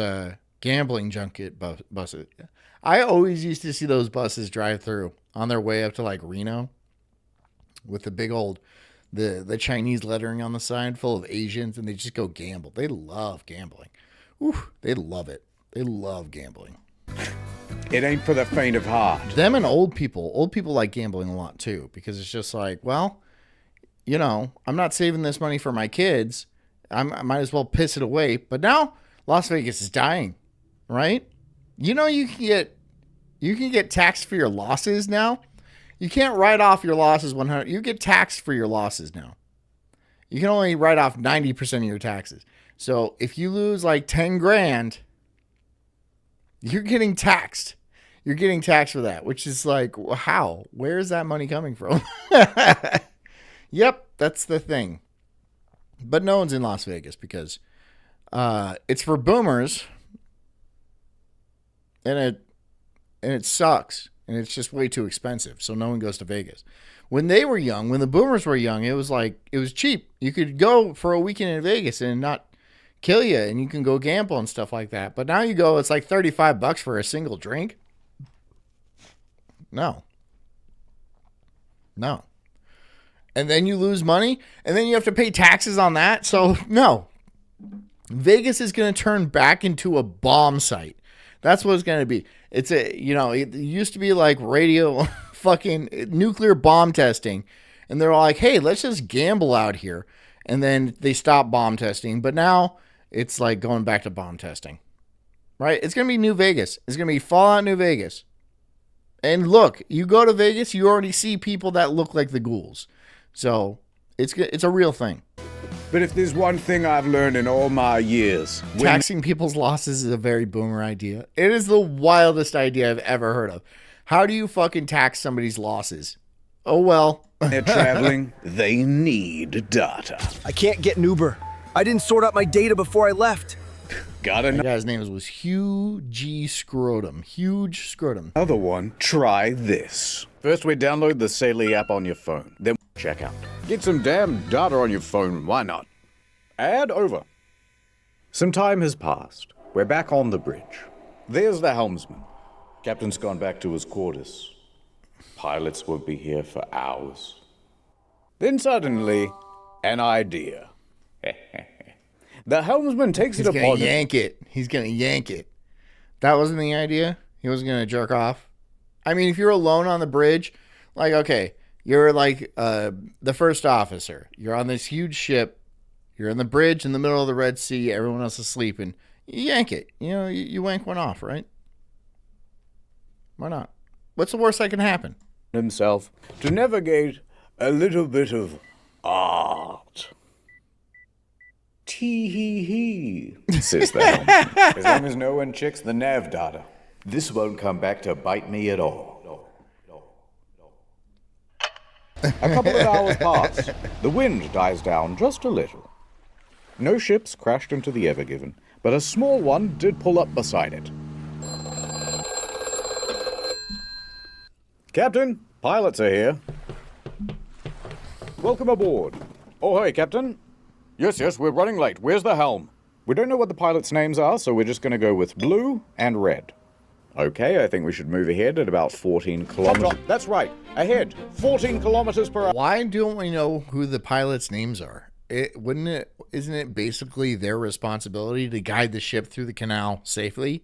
gambling junket buses. I always used to see those buses drive through on their way up to like Reno with the big old, the Chinese lettering on the side full of Asians, and they just go gamble. They love gambling. Ooh, they love it. They love gambling. It ain't for the faint of heart. Them and old people. Old people like gambling a lot too, because it's just like, well, you know, I'm not saving this money for my kids. I might as well piss it away. But now Las Vegas is dying, right? You know, you can get taxed for your losses now. You can't write off your losses 100. You get taxed for your losses now. You can only write off 90% of your taxes. So if you lose like 10 grand, you're getting taxed. You're getting taxed for that, which is like, how? Where is that money coming from? Yep, that's the thing. But no one's in Las Vegas because it's for boomers, and it sucks, and it's just way too expensive. So no one goes to Vegas. When they were young, when the boomers were young, it was cheap. You could go for a weekend in Vegas and not kill you, and you can go gamble and stuff like that. But now you go, it's like $35 for a single drink. No. And then you lose money, and then you have to pay taxes on that. So, no. Vegas is going to turn back into a bomb site. That's what it's going to be. It's it used to be like radio fucking nuclear bomb testing. And they're all like, hey, let's just gamble out here. And then they stop bomb testing. But now it's like going back to bomb testing. Right? It's going to be New Vegas. It's going to be Fallout New Vegas. And look, you go to Vegas, you already see people that look like the ghouls. So it's a real thing. But if there's one thing I've learned in all my years, taxing people's losses is a very boomer idea. It is the wildest idea I've ever heard of. How do you fucking tax somebody's losses? Oh well. They're traveling, they need data. I can't get an Uber. I didn't sort out my data before I left. Got The guy's name was Huge Scrotum. Huge Scrotum. another one. Try this. First, we download the Saley app on your phone. Then check out. Get some damn data on your phone. Why not? Add over. Some time has passed. We're back on the bridge. There's the helmsman. Captain's gone back to his quarters. Pilots won't be here for hours. Then suddenly, an idea. The helmsman takes He's it gonna upon yank it. He's gonna yank it. That wasn't the idea. He wasn't gonna jerk off. I mean, if you're alone on the bridge, like, okay, you're like the first officer. You're on this huge ship. You're on the bridge in the middle of the Red Sea. Everyone else is sleeping. You yank it. You know, you wank one off, right? Why not? What's the worst that can happen? himself to navigate a little bit of art. Tee-hee-hee, says the helmsman. As long as no one checks the nav data, this won't come back to bite me at all. A couple of hours pass. The wind dies down just a little. No ships crashed into the Ever Given, but a small one did pull up beside it. Captain, pilots are here. Welcome aboard. Oh, hey, Captain. Yes, we're running late. Where's the helm? We don't know what the pilots' names are, so we're just going to go with blue and red. Okay, I think we should move ahead at about 14 kilometers. That's right. Ahead. 14 kilometers per hour. Why don't we know who the pilots' names are? Isn't it basically their responsibility to guide the ship through the canal safely?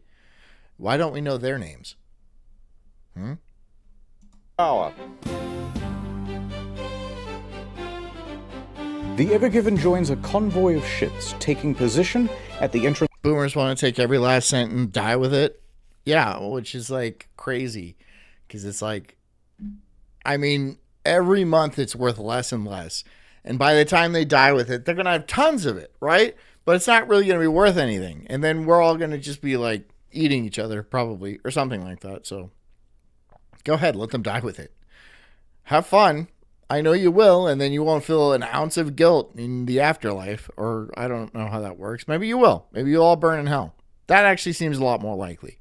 Why don't we know their names? Hour. The Ever Given joins a convoy of ships taking position at the entrance. Boomers want to take every last cent and die with it. Yeah, which is like crazy because it's like, I mean, every month it's worth less and less. And by the time they die with it, they're going to have tons of it, right? But it's not really going to be worth anything. And then we're all going to just be like eating each other probably or something like that. So go ahead, let them die with it. Have fun. I know you will. And then you won't feel an ounce of guilt in the afterlife. Or I don't know how that works. Maybe you will. Maybe you'll all burn in hell. That actually seems a lot more likely.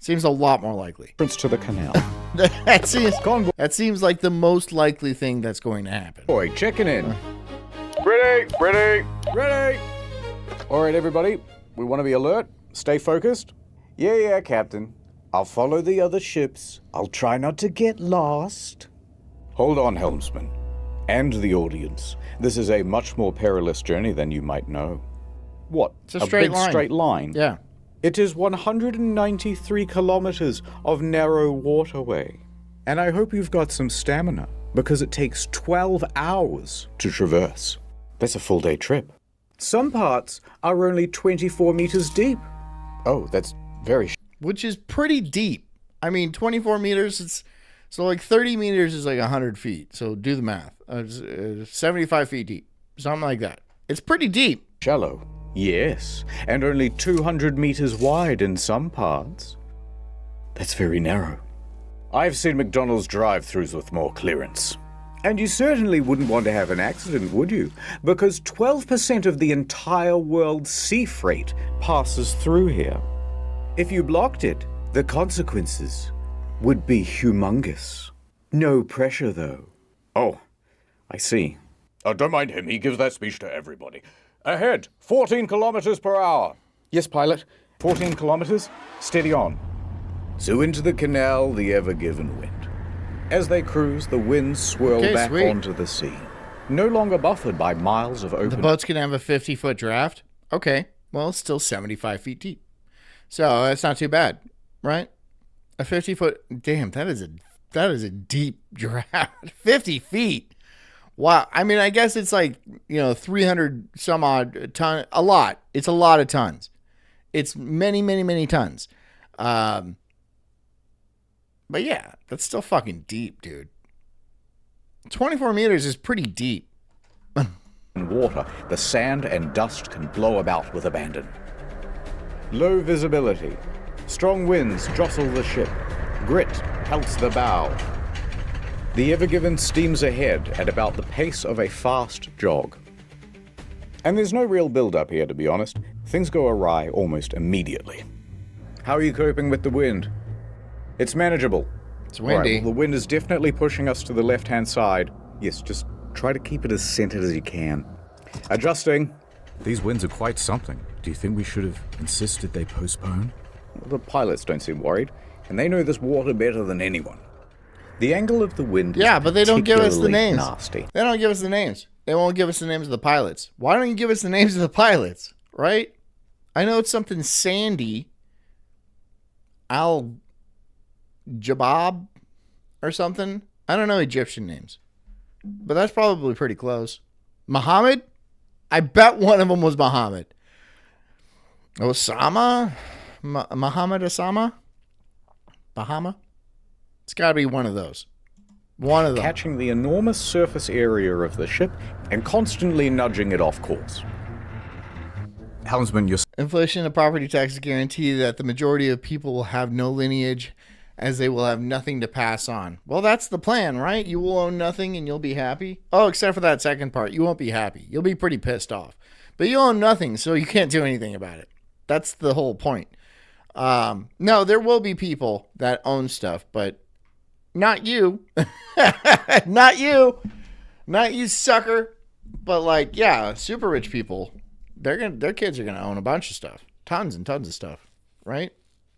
Seems a lot more likely. To the canal. that seems like the most likely thing that's going to happen. Boy, checking in. Ready. All right, everybody. We want to be alert. Stay focused. Yeah, Captain. I'll follow the other ships. I'll try not to get lost. Hold on, helmsman. And the audience. This is a much more perilous journey than you might know. What? It's a straight big line. Straight line? Yeah. It is 193 kilometers of narrow waterway. And I hope you've got some stamina, because it takes 12 hours to traverse. That's a full day trip. Some parts are only 24 meters deep. Oh, that's very Which is pretty deep. I mean, 24 meters, so like 30 meters is like 100 feet. So do the math. 75 feet deep. Something like that. It's pretty deep. shallow. Yes, and only 200 meters wide in some parts. That's very narrow. I've seen McDonald's drive-thrus with more clearance. And you certainly wouldn't want to have an accident, would you? Because 12% of the entire world's sea freight passes through here. If you blocked it, the consequences would be humongous. No pressure, though. Oh, I see. Oh, don't mind him. He gives that speech to everybody. Ahead, 14 kilometers per hour. Yes, pilot. 14 kilometers. Steady on. So into the canal the Ever Given went. As they cruise, the winds swirl back onto the sea, no longer buffered by miles of open. The boat's going to have a 50-foot draft. Okay. Well, it's still 75 feet deep. So that's not too bad, right? A 50-foot. Damn, that is a deep draft. 50 feet. Wow. I mean, I guess it's like, 300 some odd ton. A lot. It's a lot of tons. It's many, many, many tons. But yeah, that's still fucking deep, dude. 24 meters is pretty deep. In water, the sand and dust can blow about with abandon. Low visibility. Strong winds jostle the ship. Grit pelts the bow. The Ever Given steams ahead at about the pace of a fast jog. And there's no real build-up here, to be honest. Things go awry almost immediately. How are you coping with the wind? It's manageable. It's windy. All right, well, the wind is definitely pushing us to the left-hand side. Yes, just try to keep it as centered as you can. Adjusting. These winds are quite something. Do you think we should have insisted they postpone? The pilots don't seem worried, and they know this water better than anyone. The angle of the wind is Yeah, but they don't give us the particularly names. nasty. They don't give us the names. They won't give us the names of the pilots. Why don't you give us the names of the pilots, right? I know it's something Sandy, Al-Jabab, or something. I don't know Egyptian names, but that's probably pretty close. Muhammad? I bet one of them was Muhammad. Osama? Muhammad Osama? Bahama? It's got to be one of those. One of them. Catching the enormous surface area of the ship and constantly nudging it off course. Helmsman, you're Inflation and property taxes guarantee that the majority of people will have no lineage, as they will have nothing to pass on. Well, that's the plan, right? You will own nothing and you'll be happy. Oh, except for that second part. You won't be happy. You'll be pretty pissed off. But you own nothing, so you can't do anything about it. That's the whole point. No, there will be people that own stuff, but not you. Not you. Not you, sucker. But like, yeah, super rich people, their kids are gonna own a bunch of stuff. Tons and tons of stuff. Right?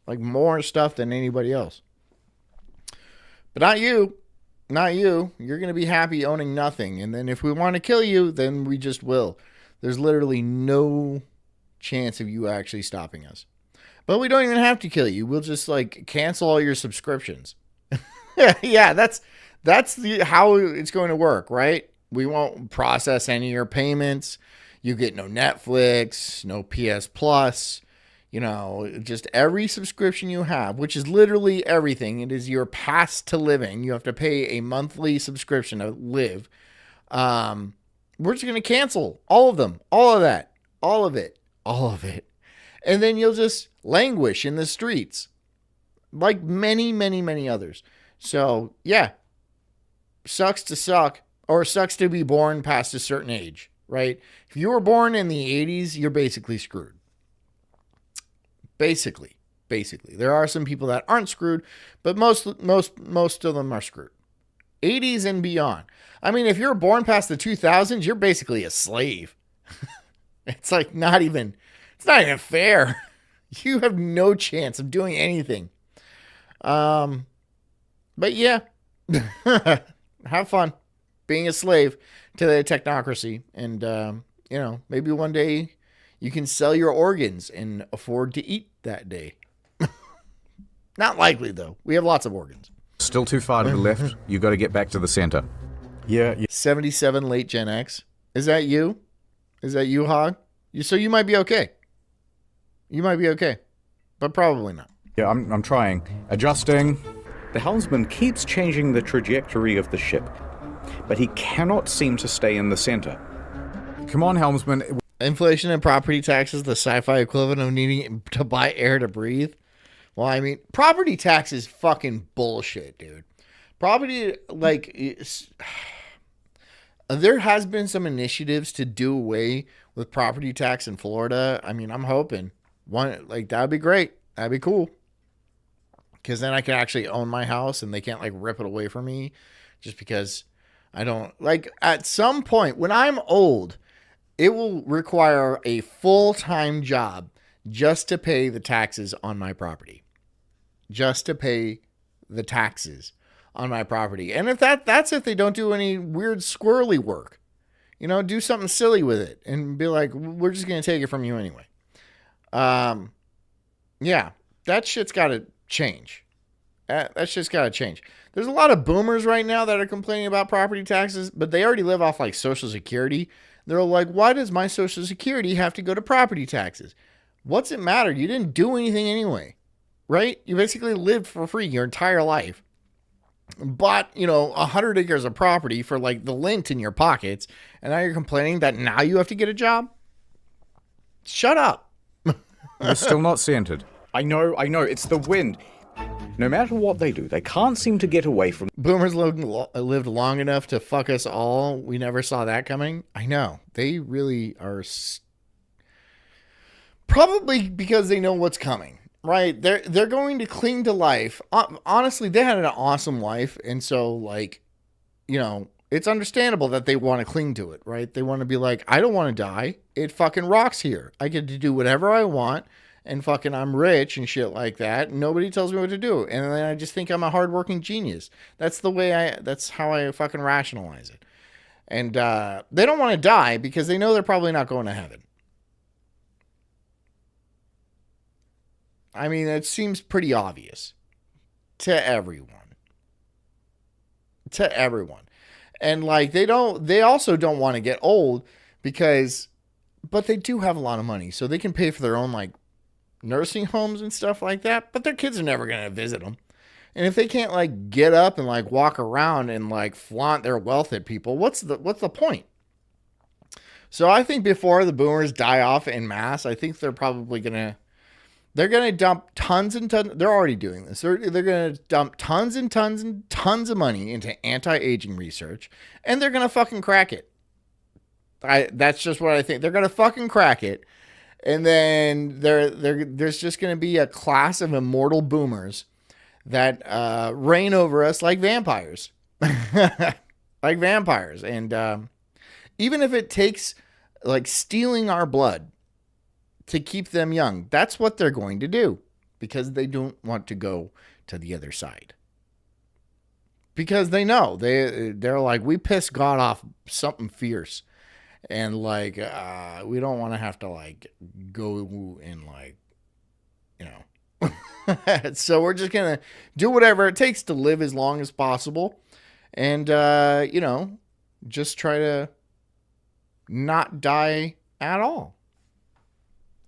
Like more stuff than anybody else. But not you. Not you. You're gonna be happy owning nothing. And then if we want to kill you, then we just will. There's literally no chance of you actually stopping us. But we don't even have to kill you. We'll just like cancel all your subscriptions. Yeah, that's how it's going to work, right? We won't process any of your payments. You get no Netflix, no PS Plus, just every subscription you have, which is literally everything. It is your pass to living. You have to pay a monthly subscription to live. We're just going to cancel all of them, all of that, all of it. And then you'll just languish in the streets like many, many, many others. So, yeah, sucks to suck, or sucks to be born past a certain age, right? If you were born in the 80s, you're basically screwed. Basically. There are some people that aren't screwed, but most of them are screwed. 80s and beyond. I mean, if you're born past the 2000s, you're basically a slave. It's like it's not even fair. You have no chance of doing anything. But yeah, have fun being a slave to the technocracy. And, maybe one day you can sell your organs and afford to eat that day. Not likely, though. We have lots of organs. still too far to the left. You got to get back to the center. Yeah. 77 late Gen X. Is that you? Is that you, Hog? So you might be okay. But probably not. Yeah, I'm trying. Adjusting. The helmsman keeps changing the trajectory of the ship, but he cannot seem to stay in the center. Come on, helmsman. Inflation and property taxes, the sci-fi equivalent of needing to buy air to breathe. Well, I mean, property tax is fucking bullshit, dude. Property, there has been some initiatives to do away with property tax in Florida. I mean, I'm hoping that'd be great. That'd be cool. Because then I can actually own my house and they can't rip it away from me just because I don't at some point when I'm old, it will require a full-time job just to pay the taxes on my property. Just to pay the taxes on my property. And if that's if they don't do any weird squirrely work, do something silly with it and be like, we're just going to take it from you anyway. Yeah, that shit's got to change. That's just got to change. There's a lot of boomers right now that are complaining about property taxes, but they already live off Social Security. They're like, why does my Social Security have to go to property taxes? What's it matter? You didn't do anything anyway, right? You basically lived for free your entire life. Bought, 100 acres of property for the lint in your pockets, and now you're complaining that now you have to get a job? Shut up. We're still not centered. I know, it's the wind. No matter what they do, they can't seem to get away from... Boomers lived long enough to fuck us all. We never saw that coming. I know. They really are... Probably because they know what's coming, right? They're going to cling to life. Honestly, they had an awesome life. And so, like, you know, it's understandable that they want to cling to it, right? They want to be like, I don't want to die. It fucking rocks here. I get to do whatever I want. And fucking I'm rich and shit like that. Nobody tells me what to do. And then I just think I'm a hardworking genius. That's how I fucking rationalize it. And they don't want to die because they know they're probably not going to heaven. I mean, it seems pretty obvious to everyone. To everyone. And like they also don't want to get old but they do have a lot of money. So they can pay for their own like nursing homes and stuff like that, but their kids are never going to visit them. And if they can't like get up and like walk around and like flaunt their wealth at people, what's the point? So I think before the boomers die off en masse, I think they're probably going to dump tons and tons. They're already doing this. They're going to dump tons and tons and tons of money into anti-aging research, and they're going to fucking crack it. That's just what I think. They're going to fucking crack it. And then there's just going to be a class of immortal boomers that reign over us like vampires. Like vampires. And even if it takes like stealing our blood to keep them young, that's what they're going to do. Because they don't want to go to the other side. Because they know. They're like, we pissed God off something fierce. And like, we don't want to have to like go and like, you know, so we're just going to do whatever it takes to live as long as possible. And, you know, just try to not die at all.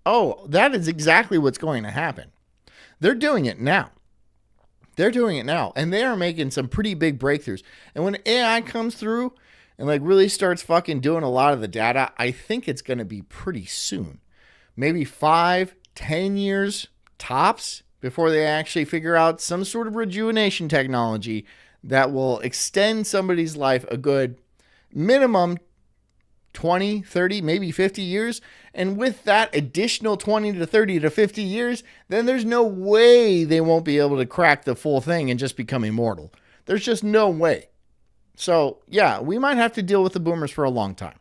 Oh, that is exactly what's going to happen. They're doing it now. And they are making some pretty big breakthroughs. And when AI comes through, and like really starts fucking doing a lot of the data, I think it's going to be pretty soon. Maybe 5-10 years tops before they actually figure out some sort of rejuvenation technology that will extend somebody's life a good minimum 20, 30, maybe 50 years. And with that additional 20 to 30 to 50 years, then there's no way they won't be able to crack the full thing and just become immortal. There's just no way. So, yeah, we might have to deal with the boomers for a long time.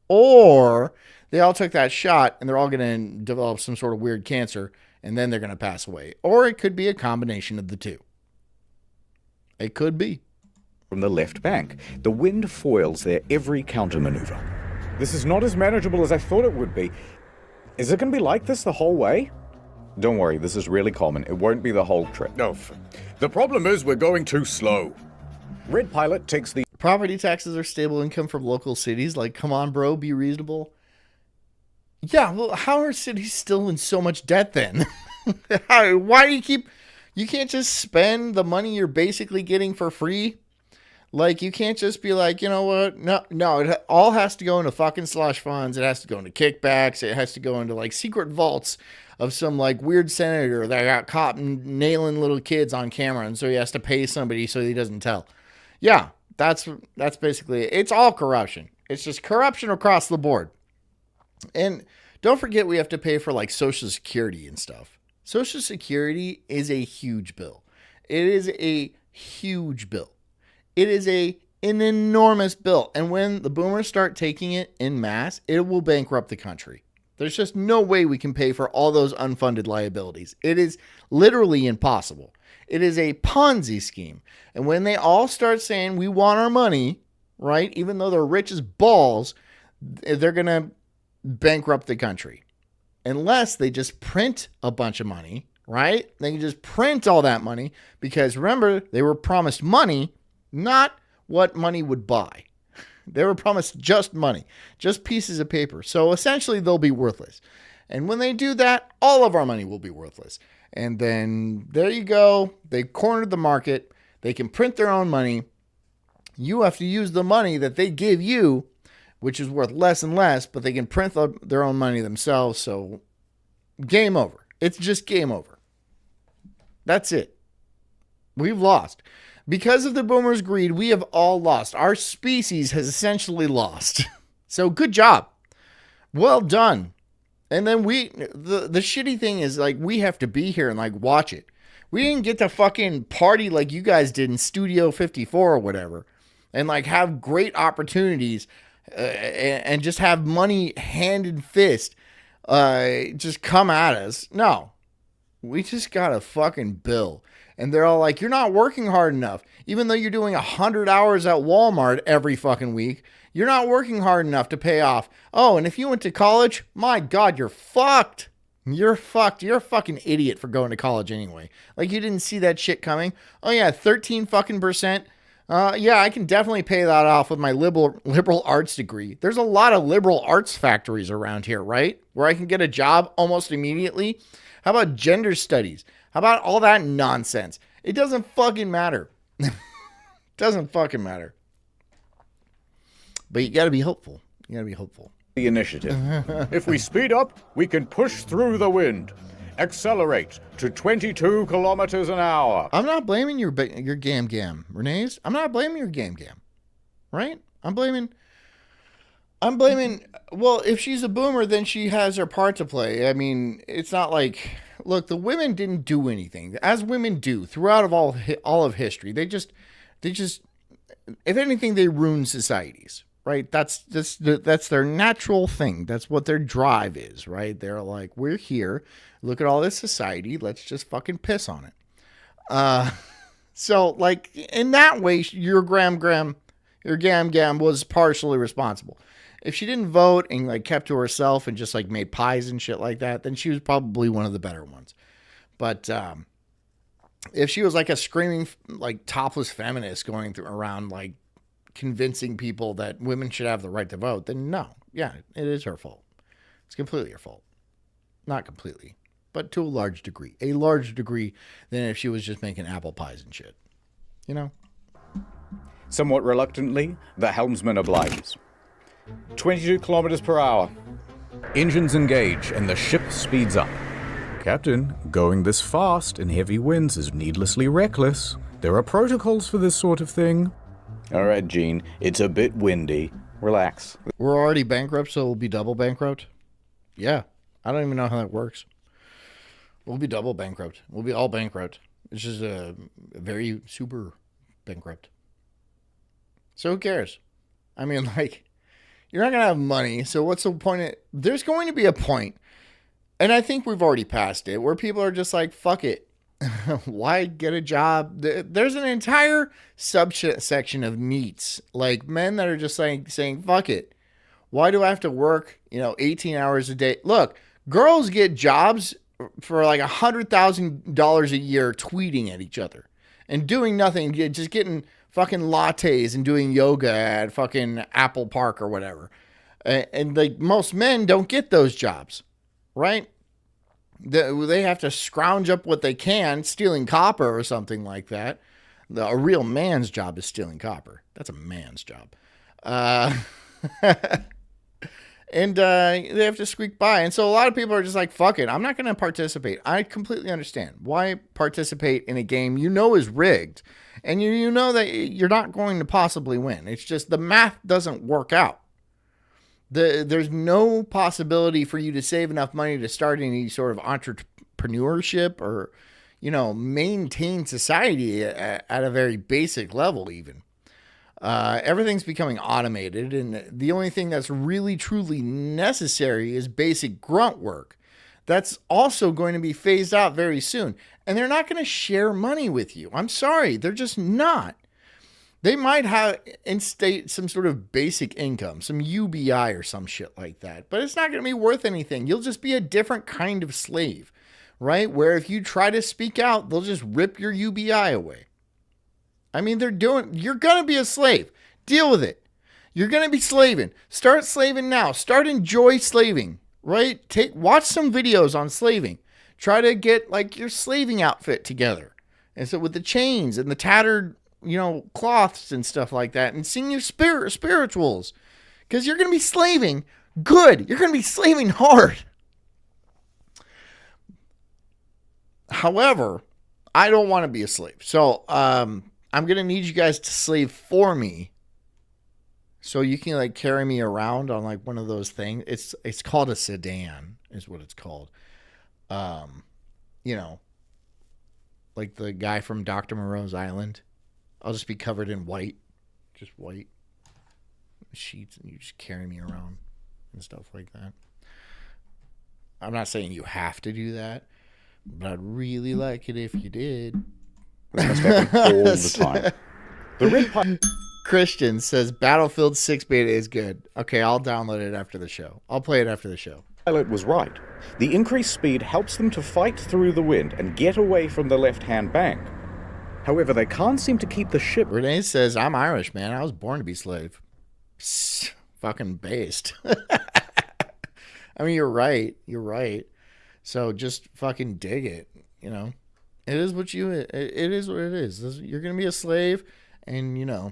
Or they all took that shot and they're all going to develop some sort of weird cancer and then they're going to pass away. Or it could be a combination of the two. It could be. From the left bank, the wind foils their every countermaneuver. This is not as manageable as I thought it would be. Is it going to be like this the whole way? Don't worry, this is really common. It won't be the whole trip. No, the problem is we're going too slow. Red Pilot takes the... Property taxes are stable income from local cities. Like, come on, bro, be reasonable. Yeah, well, how are cities still in so much debt then? Why do you keep... You can't just spend the money you're basically getting for free. Like, you can't just be like, you know what? No, it all has to go into fucking slush funds. It has to go into kickbacks. It has to go into, like, secret vaults of some, like, weird senator that got caught nailing little kids on camera, and so he has to pay somebody so he doesn't tell. Yeah, that's basically it. It's all corruption. It's just corruption across the board. And don't forget we have to pay for like Social Security and stuff. Social Security is a huge bill. It is a huge bill. It is an enormous bill. And when the boomers start taking it en masse, it will bankrupt the country. There's just no way we can pay for all those unfunded liabilities. It is literally impossible. It is a Ponzi scheme. And when they all start saying we want our money, right, even though they're rich as balls, they're going to bankrupt the country. Unless they just print a bunch of money, right? They can just print all that money because remember, they were promised money, not what money would buy. They were promised just money, just pieces of paper. So essentially they'll be worthless. And when they do that, all of our money will be worthless. And then there you go. They cornered the market. They can print their own money. You have to use the money that they give you, which is worth less and less, but they can print their own money themselves. So game over. It's just game over. That's it. We've lost. Because of the boomers' greed, we have all lost. Our species has essentially lost. So good job. Well done. And then the shitty thing is, like, we have to be here and, like, watch it. We didn't get to fucking party like you guys did in Studio 54 or whatever. And, like, have great opportunities and just have money hand and fist just come at us. No. We just got a fucking bill. And they're all like, you're not working hard enough. Even though you're doing 100 hours at Walmart every fucking week, you're not working hard enough to pay off. Oh, and if you went to college, my God, you're fucked. You're fucked. You're a fucking idiot for going to college anyway. Like, you didn't see that shit coming. Oh, yeah, 13 fucking %. Yeah, I can definitely pay that off with my liberal arts degree. There's a lot of liberal arts factories around here, right? Where I can get a job almost immediately. How about gender studies? How about all that nonsense? It doesn't fucking matter. Doesn't fucking matter. But you gotta be hopeful. You gotta be hopeful. The initiative. If we speed up, we can push through the wind. Accelerate to 22 kilometers an hour. I'm not blaming your gam, Renee's. I'm not blaming your gam. Right? I'm blaming, well, if she's a boomer, then she has her part to play. I mean, it's not like, look, the women didn't do anything. As women do throughout all of history. They just, if anything, they ruin societies. Right, that's their natural thing. That's what their drive is, right? They're like, we're here. Look at all this society. Let's just fucking piss on it. So, like, in that way, your gam was partially responsible. If she didn't vote and, like, kept to herself and just, like, made pies and shit like that, then she was probably one of the better ones. But if she was like a screaming, like, topless feminist going around, like, convincing people that women should have the right to vote, then no. Yeah, it is her fault. It's completely her fault. Not completely, but to a large degree. A larger degree than if she was just making apple pies and shit. You know? Somewhat reluctantly, the helmsman obliges. 22 kilometers per hour. Engines engage and the ship speeds up. Captain, going this fast in heavy winds is needlessly reckless. There are protocols for this sort of thing. All right, Gene, it's a bit windy. Relax. We're already bankrupt, so we'll be double bankrupt? Yeah. I don't even know how that works. We'll be double bankrupt. We'll be all bankrupt. It's just a very super bankrupt. So who cares? I mean, like, you're not going to have money, so what's the point? There's going to be a point, and I think we've already passed it, where people are just like, fuck it. Why get a job? There's an entire subsection of NEETs, like men that are just like saying, fuck it. Why do I have to work, 18 hours a day? Look, girls get jobs for like $100,000 a year tweeting at each other and doing nothing, just getting fucking lattes and doing yoga at fucking Apple Park or whatever. And like most men don't get those jobs, right? They have to scrounge up what they can, stealing copper or something like that. A real man's job is stealing copper. That's a man's job. And they have to squeak by. And so a lot of people are just like, fuck it, I'm not going to participate. I completely understand. Why participate in a game you know is rigged? And you know that you're not going to possibly win. It's just the math doesn't work out. There's no possibility for you to save enough money to start any sort of entrepreneurship or, maintain society at a very basic level even. Everything's becoming automated, and the only thing that's really truly necessary is basic grunt work. That's also going to be phased out very soon. And they're not going to share money with you. I'm sorry, they're just not. They might have instate some sort of basic income, some UBI or some shit like that, but it's not going to be worth anything. You'll just be a different kind of slave, right? Where if you try to speak out, they'll just rip your UBI away. I mean, you're going to be a slave. Deal with it. You're going to be slaving. Start slaving now. Start enjoy slaving, right? Watch some videos on slaving. Try to get like your slaving outfit together. And so with the chains and the tattered, cloths and stuff like that, and sing your spirituals, because you're going to be slaving good. You're going to be slaving hard. However, I don't want to be a slave. So I'm going to need you guys to slave for me. So you can like carry me around on like one of those things. It's called a sedan is what it's called. You know, like the guy from Dr. Moreau's Island. I'll just be covered in white. Just white sheets, and you just carry me around and stuff like that. I'm not saying you have to do that, but I'd really like it if you did. This must happen all the time. The red Christian says Battlefield 6 beta is good. Okay, I'll download it after the show. I'll play it after the show. pilot was right. The increased speed helps them to fight through the wind and get away from the left-hand bank. However, they can't seem to keep the ship. Renee says, I'm Irish, man. I was born to be slave. Psst, fucking based. I mean, you're right. You're right. So just fucking dig it. You know, it is what it is what it is. You're going to be a slave, and, you know,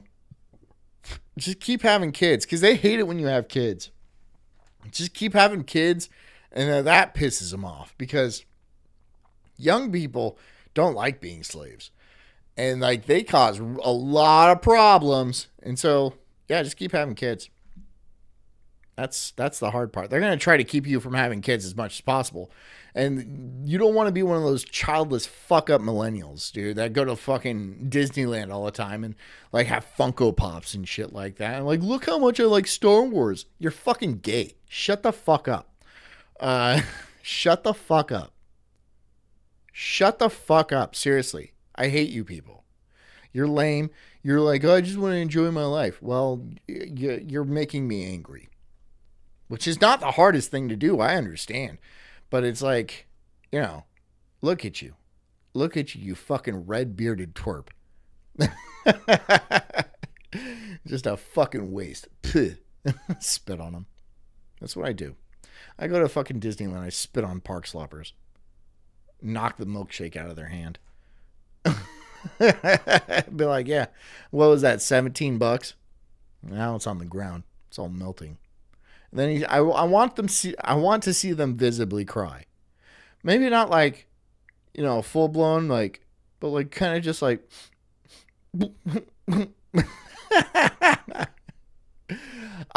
just keep having kids, because they hate it when you have kids. Just keep having kids, and that pisses them off, because young people don't like being slaves. And, like, they cause a lot of problems. And so, yeah, just keep having kids. That's the hard part. They're going to try to keep you from having kids as much as possible. And you don't want to be one of those childless fuck-up millennials, dude, that go to fucking Disneyland all the time and, like, have Funko Pops and shit like that. And, like, look how much I like Star Wars. You're fucking gay. Shut the fuck up. Shut the fuck up. Shut the fuck up. Seriously. I hate you people. You're lame. You're like, oh, I just want to enjoy my life. Well, you're making me angry. Which is not the hardest thing to do. I understand. But it's like, you know, look at you. Look at you, you fucking red-bearded twerp. Just a fucking waste. Spit on them. That's what I do. I go to fucking Disneyland. I spit on park sloppers. Knock the milkshake out of their hand. Be like, yeah, what was that, $17? Now it's on the ground. It's all melting. And then I want to see them visibly cry. Maybe not like, you know, full blown, like, but like kind of just like.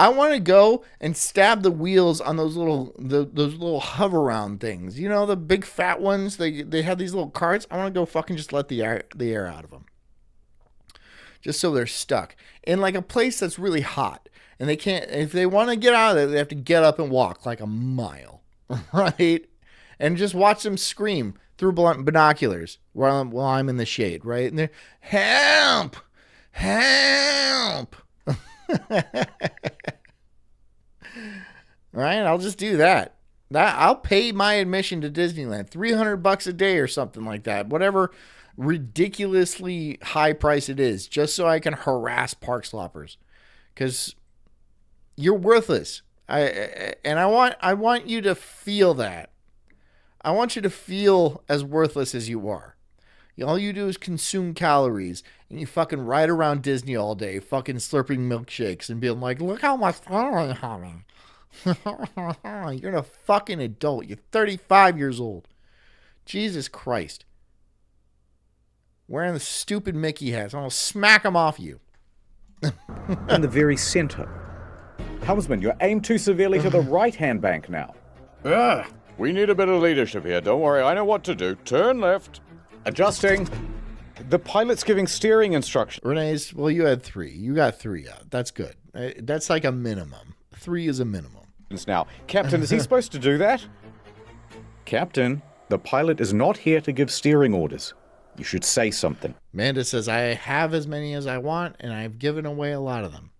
I want to go and stab the wheels on those little hover around things. You know, the big fat ones. They have these little carts. I want to go fucking just let the air out of them. Just so they're stuck in like a place that's really hot, and they can't. If they want to get out of it, they have to get up and walk like a mile, right? And just watch them scream through binoculars while I'm in the shade, right? And they're help, help. Right? I'll just do that. I'll pay my admission to Disneyland, $300 a day or something like that. Whatever ridiculously high price it is, just so I can harass park sloppers. Because you're worthless. I want you to feel that. I want you to feel as worthless as you are. All you do is consume calories, and you fucking ride around Disney all day, fucking slurping milkshakes and being like, look how much fun I'm having. You're a fucking adult. You're 35 years old. Jesus Christ. Wearing the stupid Mickey hats. I'm going to smack them off you. In the very center. Helmsman, you're aimed too severely to the right-hand bank now. We need a bit of leadership here. Don't worry, I know what to do. Turn left. Adjusting. The pilot's giving steering instructions. Renee's, well, you had 3. You got 3 out. That's good. That's like a minimum. 3 is a minimum. Now, Captain, is he supposed to do that? Captain, the pilot is not here to give steering orders. You should say something. Amanda says, I have as many as I want, and I've given away a lot of them.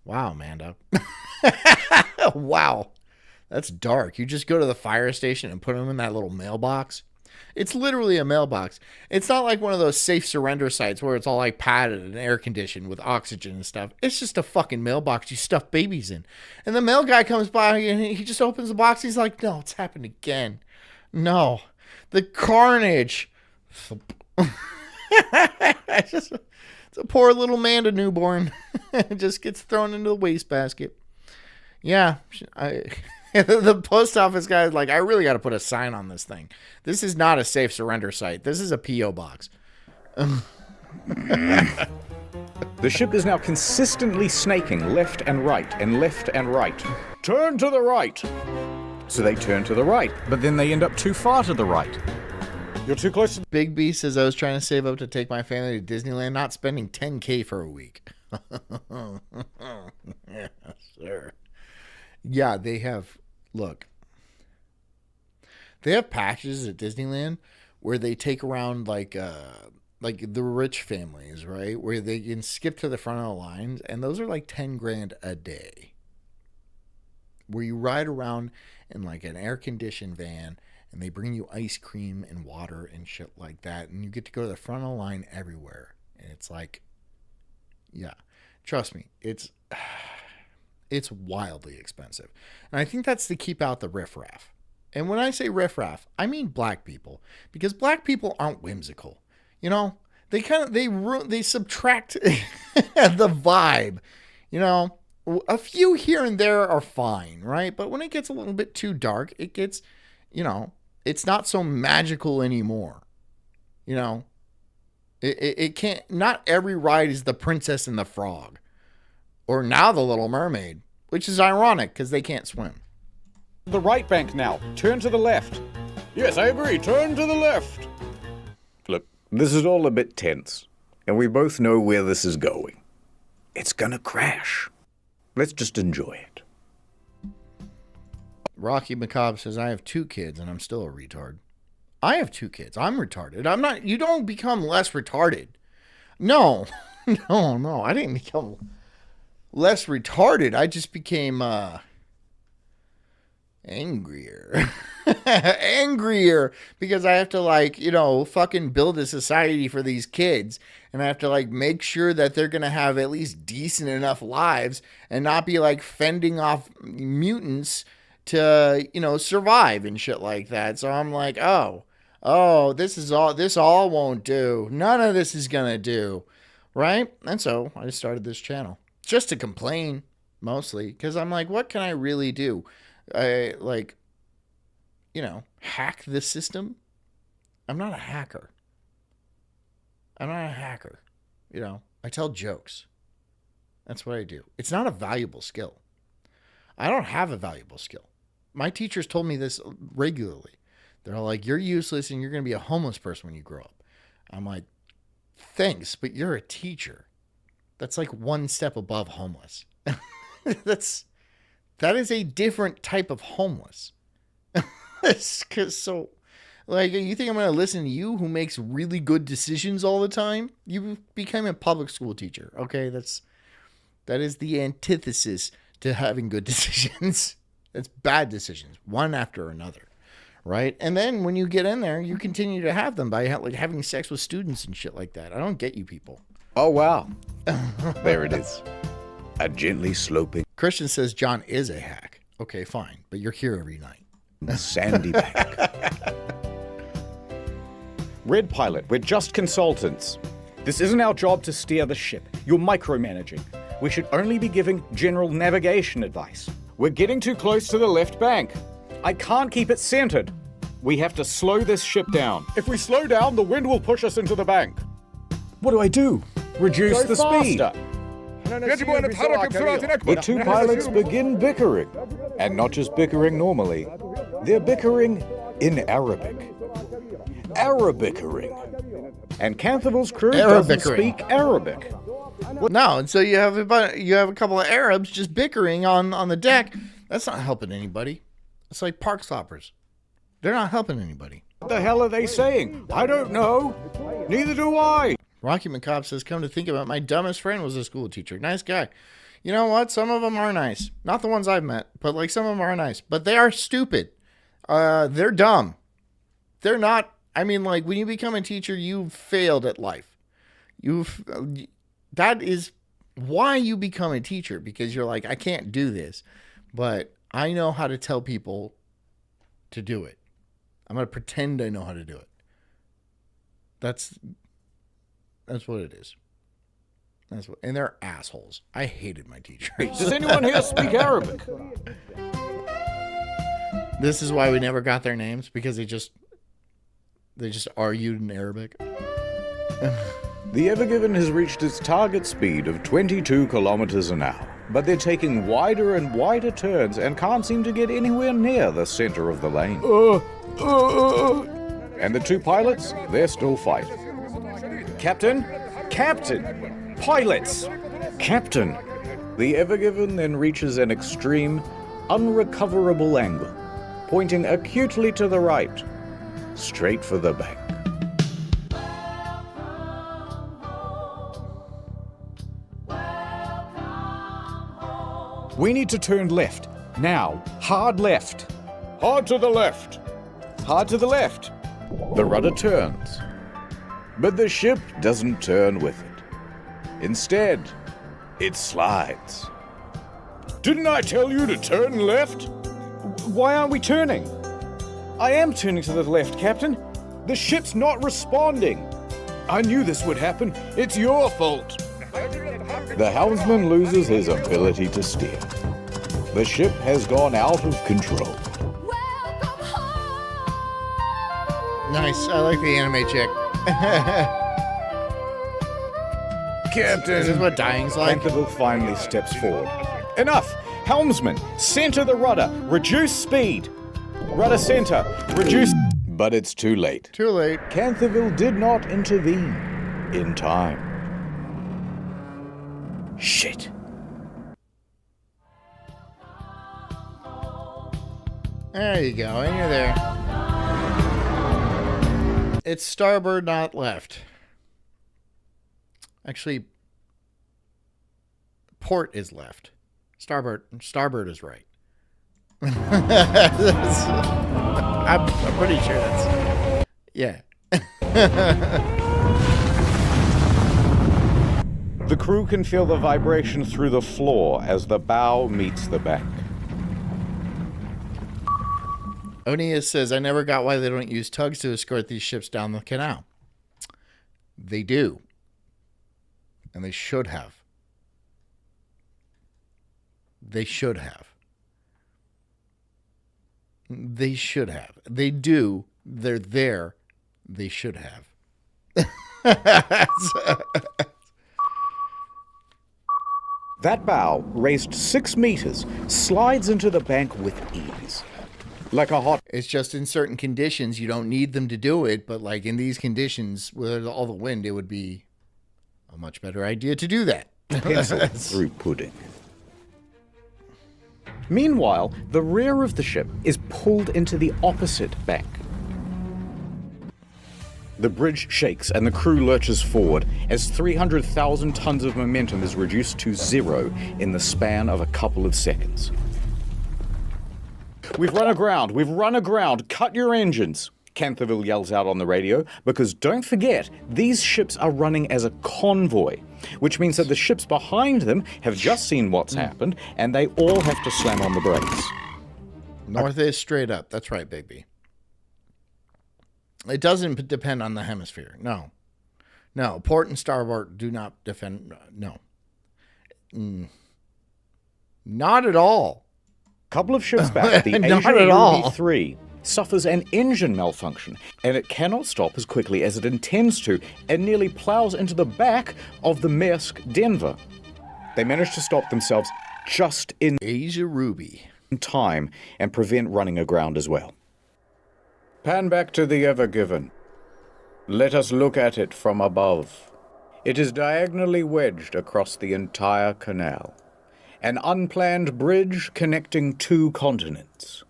Wow, Amanda. Wow. That's dark. You just go to the fire station and put them in that little mailbox. It's literally a mailbox. It's not like one of those safe surrender sites where it's all like padded and air conditioned with oxygen and stuff. It's just a fucking mailbox you stuff babies in. And the mail guy comes by and he just opens the box. He's like, no, it's happened again. No. The carnage. It's a poor little Amanda newborn. It just gets thrown into the wastebasket. Yeah. The post office guy is like, I really got to put a sign on this thing. This is not a safe surrender site. This is a P.O. box. The ship is now consistently snaking left and right and left and right. Turn to the right! So they turn to the right, but then they end up too far to the right. You're too close to... Big B says I was trying to save up to take my family to Disneyland, not spending $10K for a week. Yes, sir. Yeah, they have... Look. They have packages at Disneyland where they take around like the rich families, right? Where they can skip to the front of the lines, and those are like 10 grand a day. Where you ride around in like an air-conditioned van, and they bring you ice cream and water and shit like that, and you get to go to the front of the line everywhere. And it's like, yeah, trust me, it's wildly expensive. And I think that's to keep out the riffraff. And when I say riffraff, I mean black people, because black people aren't whimsical. You know, they subtract the vibe. You know, a few here and there are fine, right? But when it gets a little bit too dark, it gets, you know, it's not so magical anymore. You know, it can't, not every ride is the Princess and the Frog or now the Little Mermaid, which is ironic because they can't swim. The right bank now. Turn to the left. Yes, I agree. Turn to the left. Look, this is all a bit tense, and we both know where this is going. It's gonna crash. Let's just enjoy it. Rocky Macabre says, I have 2 kids and I'm still a retard. I have 2 kids. I'm retarded. I'm not, you don't become less retarded. No, no, I didn't become less retarded. I just became, angrier. Angrier because I have to, like, you know, fucking build a society for these kids, and I have to, like, make sure that they're gonna have at least decent enough lives and not be like fending off mutants to, you know, survive and shit like that. So I'm like, oh, this all won't do. None of this is gonna do, right? And so I just started this channel just to complain mostly, because I'm like, what can I really do? I, like, you know, hack the system. I'm not a hacker. You know, I tell jokes. That's what I do. It's not a valuable skill. I don't have a valuable skill. My teachers told me this regularly. They're like, you're useless and you're going to be a homeless person when you grow up. I'm like, thanks, but you're a teacher. That's like one step above homeless. That is a different type of homeless. So, like, you think I'm going to listen to you who makes really good decisions all the time? You became a public school teacher. Okay, that is the antithesis to having good decisions. It's bad decisions, one after another, right? And then when you get in there, you continue to have them by like having sex with students and shit like that. I don't get you people. Oh, wow. There it is. A gently sloping Christian says John is a hack. Okay, fine, but you're here every night. sandy bank. Red Pilot, we're just consultants. This isn't our job to steer the ship. You're micromanaging. We should only be giving general navigation advice. We're getting too close to the left bank. I can't keep it centered. We have to slow this ship down. If we slow down, the wind will push us into the bank. What do I do? Reduce the speed. The 2 pilots begin bickering. And not just bickering normally. They're bickering in Arabic. Arabickering. And Canthable's crew doesn't speak Arabic. No, and so you have a couple of Arabs just bickering on the deck. That's not helping anybody. It's like park stoppers. They're not helping anybody. What the hell are they saying? I don't know. Neither do I. Rocky Macabre says, come to think about it, my dumbest friend was a school teacher. Nice guy. You know what? Some of them are nice. Not the ones I've met, but like some of them are nice. But they are stupid. They're dumb. They're not. I mean, like, when you become a teacher, you've failed at life. That is why you become a teacher, because you're like, I can't do this, but I know how to tell people to do it. I'm going to pretend I know how to do it. That's what it is. And they're assholes. I hated my teachers. Does anyone here speak Arabic? This is why we never got their names, because they just argued in Arabic. The Ever Given has reached its target speed of 22 kilometers an hour, but they're taking wider and wider turns and can't seem to get anywhere near the center of the lane. And the two pilots, they're still fighting. Captain? Captain! Pilots! Captain! The Ever Given then reaches an extreme, unrecoverable angle, pointing acutely to the right, straight for the bank. We need to turn left. Now. Hard left. Hard to the left! Hard to the left. The rudder turns. But the ship doesn't turn with it. Instead, it slides. Didn't I tell you to turn left? Why aren't we turning? I am turning to the left, Captain. The ship's not responding. I knew this would happen. It's your fault. The helmsman loses his ability to steer. The ship has gone out of control. Nice. I like the anime chick. Captain! Is this what dying's like? Canterville finally steps forward. Enough! Helmsman, center the rudder. Reduce speed. Rudder center. Reduce... But it's too late. Too late. Canterville did not intervene in time. Shit. There you go. And you're there. It's starboard, not left. Actually, port is left. Starboard is right. I'm pretty sure that's... Yeah. The crew can feel the vibration through the floor as the bow meets the bank. Onias says, I never got why they don't use tugs to escort these ships down the canal. They do. And they should have. They should have. They should have. They do. They're there. They should have. That bow, raised 6 meters, slides into the bank with ease. Like a hot... It's just in certain conditions, you don't need them to do it, but like in these conditions, with all the wind, it would be a much better idea to do that. Pencil through pudding. Meanwhile, the rear of the ship is pulled into the opposite bank. The bridge shakes and the crew lurches forward as 300,000 tons of momentum is reduced to 0 in the span of a couple of seconds. We've run aground! We've run aground! Cut your engines! Canterville yells out on the radio, because don't forget, these ships are running as a convoy, which means that the ships behind them have just seen what's happened, and they all have to slam on the brakes. North is straight up. That's right, Bigby. It doesn't depend on the hemisphere. No. No, port and starboard do not defend. No. Not at all. Couple of ships back, the Not Asia at all. Ruby 3 suffers an engine malfunction, and it cannot stop as quickly as it intends to, and nearly plows into the back of the Maersk Denver. They manage to stop themselves just in Asia Ruby time and prevent running aground as well. Pan back to the Ever Given. Let us look at it from above. It is diagonally wedged across the entire canal. An unplanned bridge connecting 2 continents.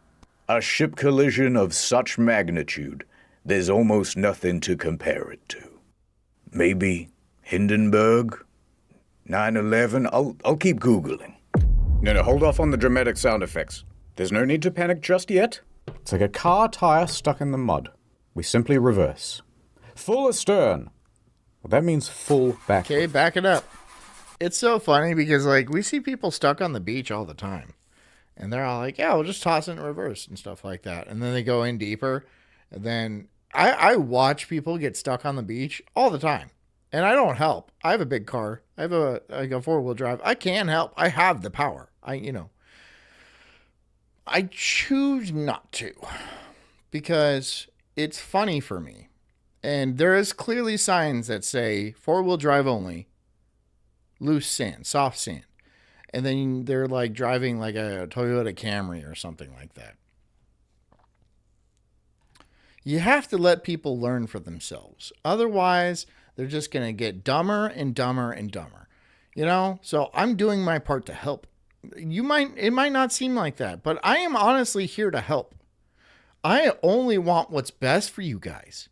A ship collision of such magnitude, there's almost nothing to compare it to. Maybe Hindenburg? 9/11? I'll keep Googling. No, hold off on the dramatic sound effects. There's no need to panic just yet. It's like a car tire stuck in the mud. We simply reverse. Full astern. Well, that means full back. Okay, back it up. It's so funny because, like, we see people stuck on the beach all the time. And they're all like, yeah, we'll just toss it in reverse and stuff like that. And then they go in deeper. And then I watch people get stuck on the beach all the time. And I don't help. I have a big car. I have a 4-wheel drive. I can help. I have the power. I choose not to because it's funny for me. And there is clearly signs that say 4-wheel drive only, loose sand, soft sand. And then they're like driving like a Toyota Camry or something like that. You have to let people learn for themselves. Otherwise, they're just going to get dumber and dumber and dumber. You know? So I'm doing my part to help. It might not seem like that, but I am honestly here to help. I only want what's best for you guys.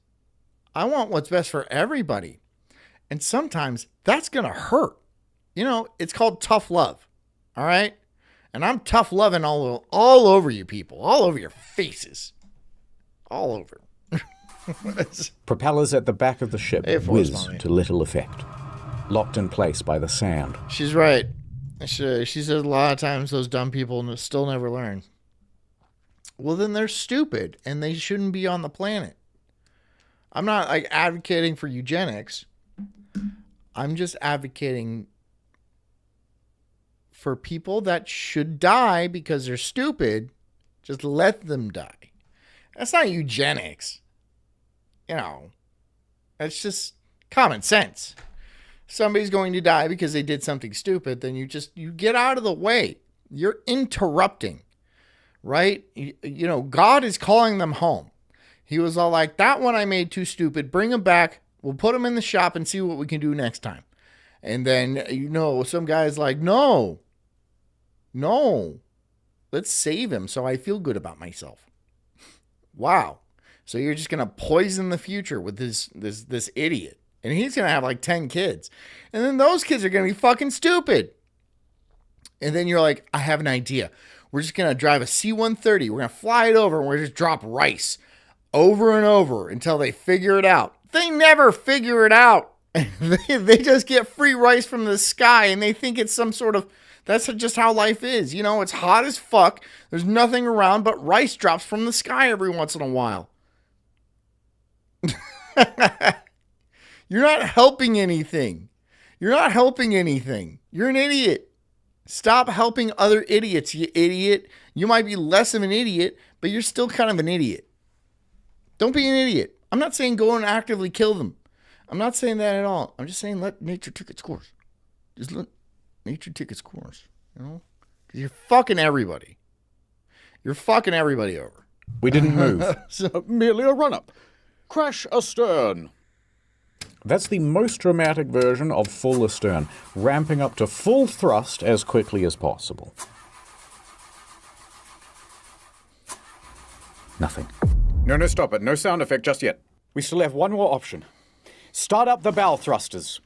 I want what's best for everybody. And sometimes that's going to hurt. You know, it's called tough love. All right? And I'm tough loving all over you people. All over your faces. All over. Propellers at the back of the ship Hey, Forrest, whiz mommy. to little effect. Locked in place by the sand. She's right. She says a lot of times those dumb people still never learn. Well, then they're stupid and they shouldn't be on the planet. I'm not like advocating for eugenics. I'm just advocating for people that should die because they're stupid. Just let them die. That's not eugenics. You know, that's just common sense. Somebody's going to die because they did something stupid, then you get out of the way. You're interrupting, right? You know, God is calling them home. He was all like, that one I made too stupid. Bring him back. We'll put him in the shop and see what we can do next time. And then, you know, some guy's like, no, let's save him so I feel good about myself. Wow. So you're just going to poison the future with this idiot. And he's going to have like 10 kids. And then those kids are going to be fucking stupid. And then you're like, I have an idea. We're just going to drive a C-130. We're going to fly it over and we're just drop rice over and over until they figure it out. They never figure it out. They just get free rice from the sky and they think it's some sort of, that's just how life is. You know, it's hot as fuck. There's nothing around, but rice drops from the sky every once in a while. You're not helping anything. You're an idiot. Stop helping other idiots, you idiot. You might be less of an idiot, but you're still kind of an idiot. Don't be an idiot. I'm not saying go and actively kill them. I'm not saying that at all. I'm just saying let nature take its course. Just let nature take its course. You know? Because you're fucking everybody. You're fucking everybody over. We didn't move. Merely a run-up. Crash astern. That's the most dramatic version of full astern, ramping up to full thrust as quickly as possible. Nothing. No, stop it. No sound effect just yet. We still have one more option. Start up the bow thrusters.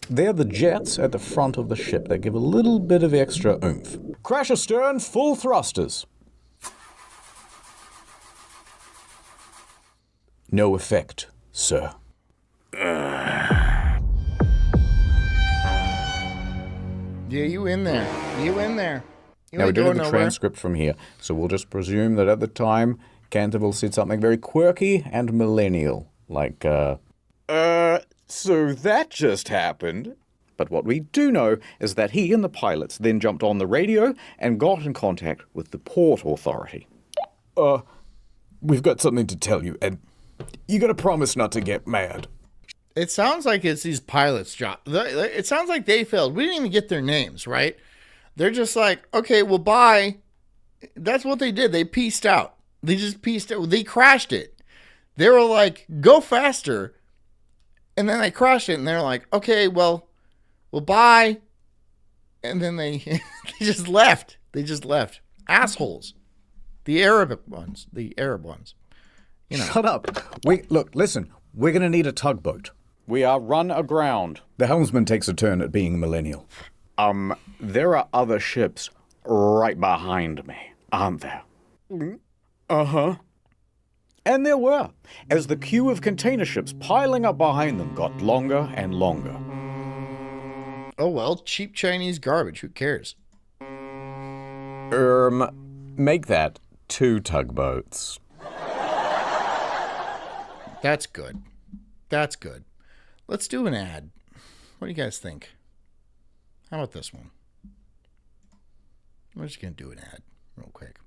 They're the jets at the front of the ship that give a little bit of extra oomph. Crash astern, full thrusters. No effect, sir. Yeah, you in there. You in there. You Now, we ain't don't have going the nowhere. transcript from here, so we'll just presume that at the time, Canterville said something very quirky and millennial, like, So that just happened. But what we do know is that he and the pilots then jumped on the radio and got in contact with the Port Authority. we've got something to tell you, and you gotta promise not to get mad. It sounds like it's these pilots' job. It sounds like they failed. We didn't even get their names, right? They're just like, okay, well, bye. That's what they did. They pieced out. They just pieced out. They crashed it. They were like, go faster. And then they crashed it, and they're like, okay, well, bye. And then they they just left. They just left. Assholes. The Arab ones. You know. Shut up. Look, listen, we're gonna need a tugboat. We are run aground. The helmsman takes a turn at being millennial. There are other ships right behind me, aren't there? Uh-huh. And there were, as the queue of container ships piling up behind them got longer and longer. Oh, well, cheap Chinese garbage. Who cares? Make that 2 tugboats. That's good. That's good. Let's do an ad. What do you guys think? How about this one? We're just going to do an ad real quick.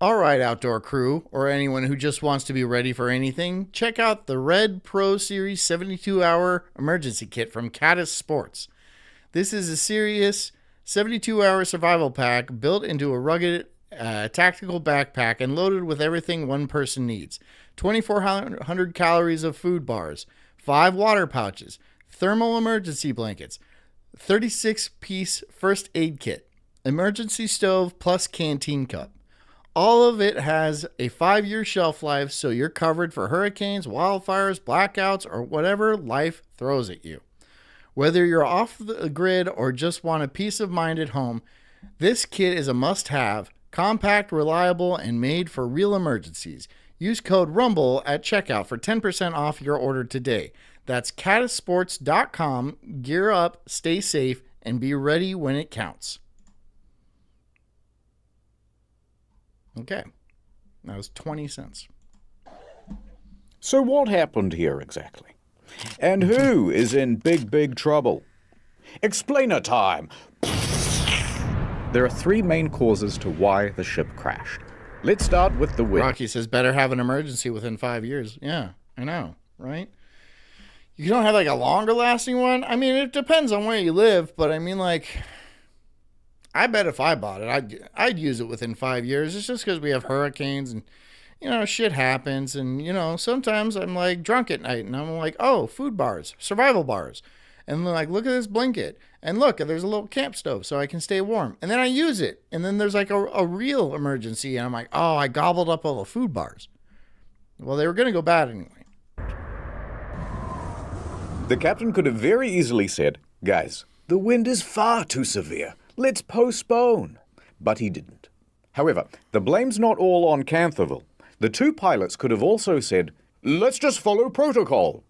All right, outdoor crew, or anyone who just wants to be ready for anything, check out the Red Pro Series 72-hour emergency kit from Caddis Sports. This is a serious 72-hour survival pack built into a rugged tactical backpack and loaded with everything one person needs. 2,400 calories of food bars, 5 water pouches, thermal emergency blankets, 36-piece first aid kit, emergency stove plus canteen cup. All of it has a 5-year shelf life, so you're covered for hurricanes, wildfires, blackouts, or whatever life throws at you. Whether you're off the grid or just want a peace of mind at home, this kit is a must-have, compact, reliable, and made for real emergencies. Use code RUMBLE at checkout for 10% off your order today. That's caddissports.com. Gear up, stay safe, and be ready when it counts. Okay, that was 20 cents. So what happened here exactly? And who is in big trouble? Explainer time! There are 3 main causes to why the ship crashed. Let's start with the wind. Rocky says better have an emergency within 5 years. Yeah, I know, right? You don't have like a longer lasting one? I mean, it depends on where you live, but I mean, like, I bet if I bought it, I'd use it within 5 years. It's just because we have hurricanes and, you know, shit happens. And, you know, sometimes I'm like drunk at night and I'm like, oh, food bars, survival bars. And they're like, look at this blanket. And look, there's a little camp stove so I can stay warm. And then I use it. And then there's like a real emergency. And I'm like, oh, I gobbled up all the food bars. Well, they were going to go bad anyway. The captain could have very easily said, guys, the wind is far too severe. Let's postpone. But he didn't. However, the blame's not all on Canthaville. The 2 pilots could have also said, let's just follow protocol.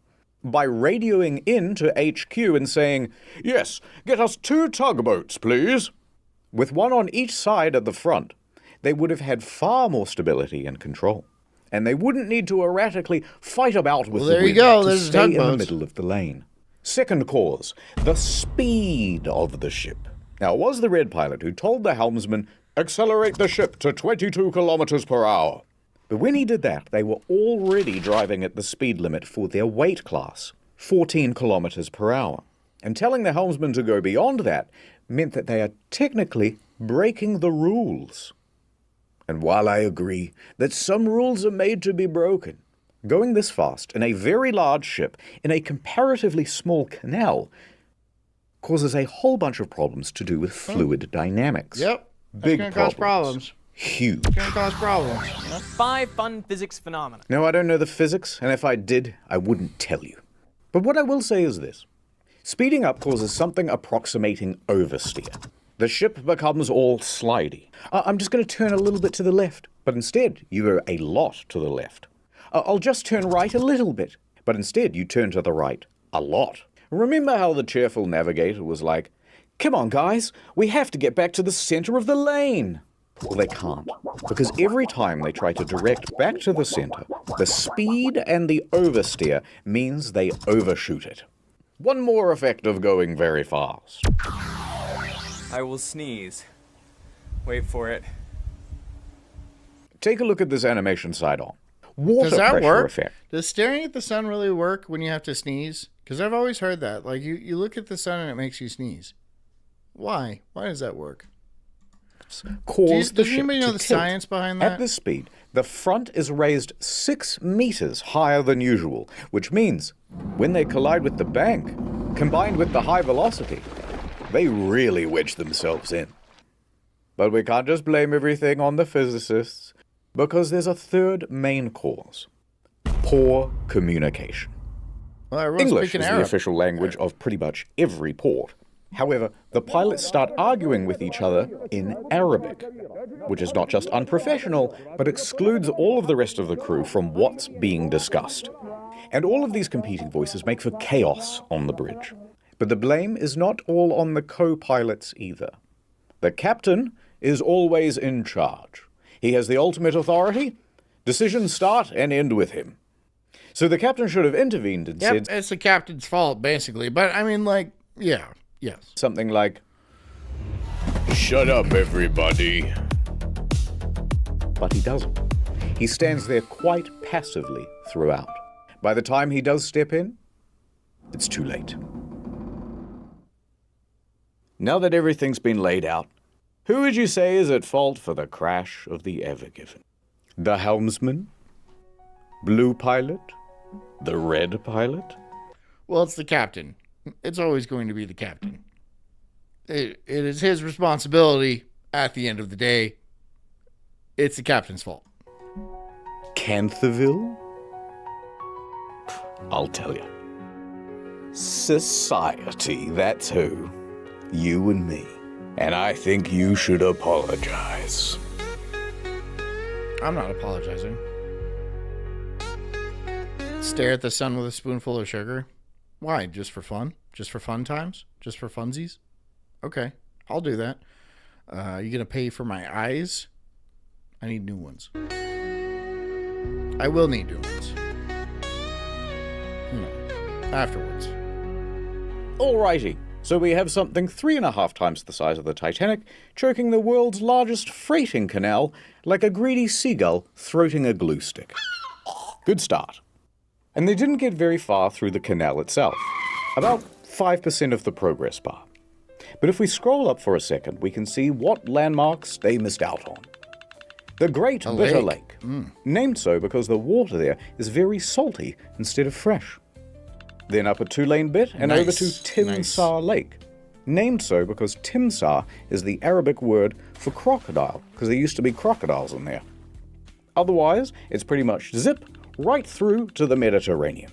By radioing in to HQ and saying, yes, get us 2 tugboats, please. With one on each side at the front, they would have had far more stability and control. And they wouldn't need to erratically fight about with the wind to stay in the middle of the lane. Second cause, the speed of the ship. Now, it was the Red pilot who told the helmsman, accelerate the ship to 22 kilometers per hour. But when he did that, they were already driving at the speed limit for their weight class, 14 kilometers per hour. And telling the helmsman to go beyond that meant that they are technically breaking the rules. And while I agree that some rules are made to be broken, going this fast in a very large ship in a comparatively small canal causes a whole bunch of problems to do with fluid dynamics. Yep. Big That's gonna cause problems. Huge. It's gonna cause problems. Yep. 5 fun physics phenomena. No, I don't know the physics, and if I did, I wouldn't tell you. But what I will say is this. Speeding up causes something approximating oversteer. The ship becomes all slidey. I'm just going to turn a little bit to the left, but instead you go a lot to the left. I'll just turn right a little bit, but instead you turn to the right a lot. Remember how the cheerful navigator was like, come on guys, we have to get back to the center of the lane. Well, they can't, because every time they try to direct back to the center, the speed and the oversteer means they overshoot it. One more effect of going very fast. I will sneeze. Wait for it. Take a look at this animation side on. Water Does that pressure work? effect. Does staring at the sun really work when you have to sneeze? Because I've always heard that. Like, you look at the sun and it makes you sneeze. Why? Why does that work? Cause the Does ship anybody know to the tilt. science behind that? At this speed, the front is raised 6 meters higher than usual, which means when they collide with the bank, combined with the high velocity, they really wedge themselves in. But we can't just blame everything on the physicists, because there's a third main cause: poor communication. Well, everyone's English speaking is the Arab. official language of pretty much every port. However, the pilots start arguing with each other in Arabic, which is not just unprofessional, but excludes all of the rest of the crew from what's being discussed. And all of these competing voices make for chaos on the bridge. But the blame is not all on the co-pilots either. The captain is always in charge. He has the ultimate authority. Decisions start and end with him. So the captain should have intervened and said... it's the captain's fault, basically. But, I mean, like, yeah. Yes. Something like, shut up, everybody. but he doesn't. He stands there quite passively throughout. By the time he does step in, it's too late. Now that everything's been laid out, who would you say is at fault for the crash of the Ever Given? The helmsman? Blue pilot? The red pilot? Well, it's the captain. It's always going to be the captain. It is his responsibility at the end of the day. It's the captain's fault. Canthaville? I'll tell you. Society, that's who. You and me. And I think you should apologize. I'm not apologizing. Stare at the sun with a spoonful of sugar? Why? Just for fun? Just for fun times? Just for funsies? Okay, I'll do that. You gonna pay for my eyes? I need new ones. I will need new ones. Afterwards. Alrighty, so we have something 3.5 times the size of the Titanic, choking the world's largest freighting canal like a greedy seagull throating a glue stick. Good start. And they didn't get very far through the canal itself. About 5% of the progress bar. But if we scroll up for a second, we can see what landmarks they missed out on. The Great Bitter Lake. Named so because the water there is very salty instead of fresh. Then up a 2-lane bit and over to Timsar Lake. Named so because Timsar is the Arabic word for crocodile, because there used to be crocodiles in there. Otherwise, it's pretty much zip right through to the Mediterranean.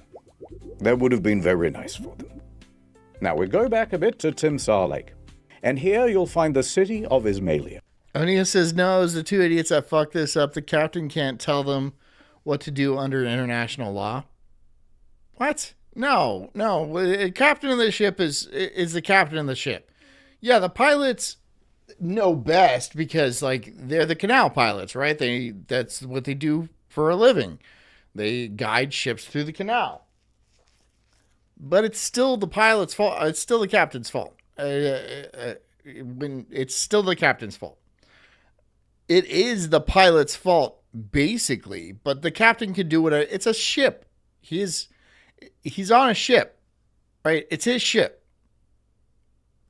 That would have been very nice for them. Now we go back a bit to Timsar Lake, and here you'll find the city of Ismailia. O'Neill says, no, it's the two idiots that fucked this up. The captain can't tell them what to do under international law. What? No. The captain of the ship is the captain of the ship. Yeah, the pilots know best because, like, they're the canal pilots, right? That's what they do for a living. They guide ships through the canal. But it's still the pilot's fault. It's still the captain's fault. It's still the captain's fault. It is the pilot's fault, basically. But the captain can do whatever. It's a ship. He's on a ship, right? It's his ship.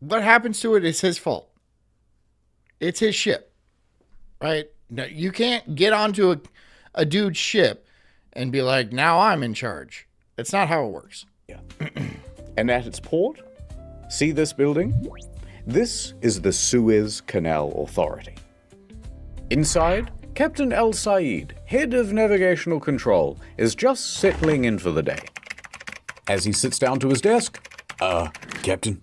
What happens to it is his fault. It's his ship, right? No, you can't get onto a dude's ship and be like, now I'm in charge. That's not how it works. Yeah. And at its port, see this building? This is the Suez Canal Authority. Inside, Captain El Said, head of navigational control, is just settling in for the day. As he sits down to his desk, Captain,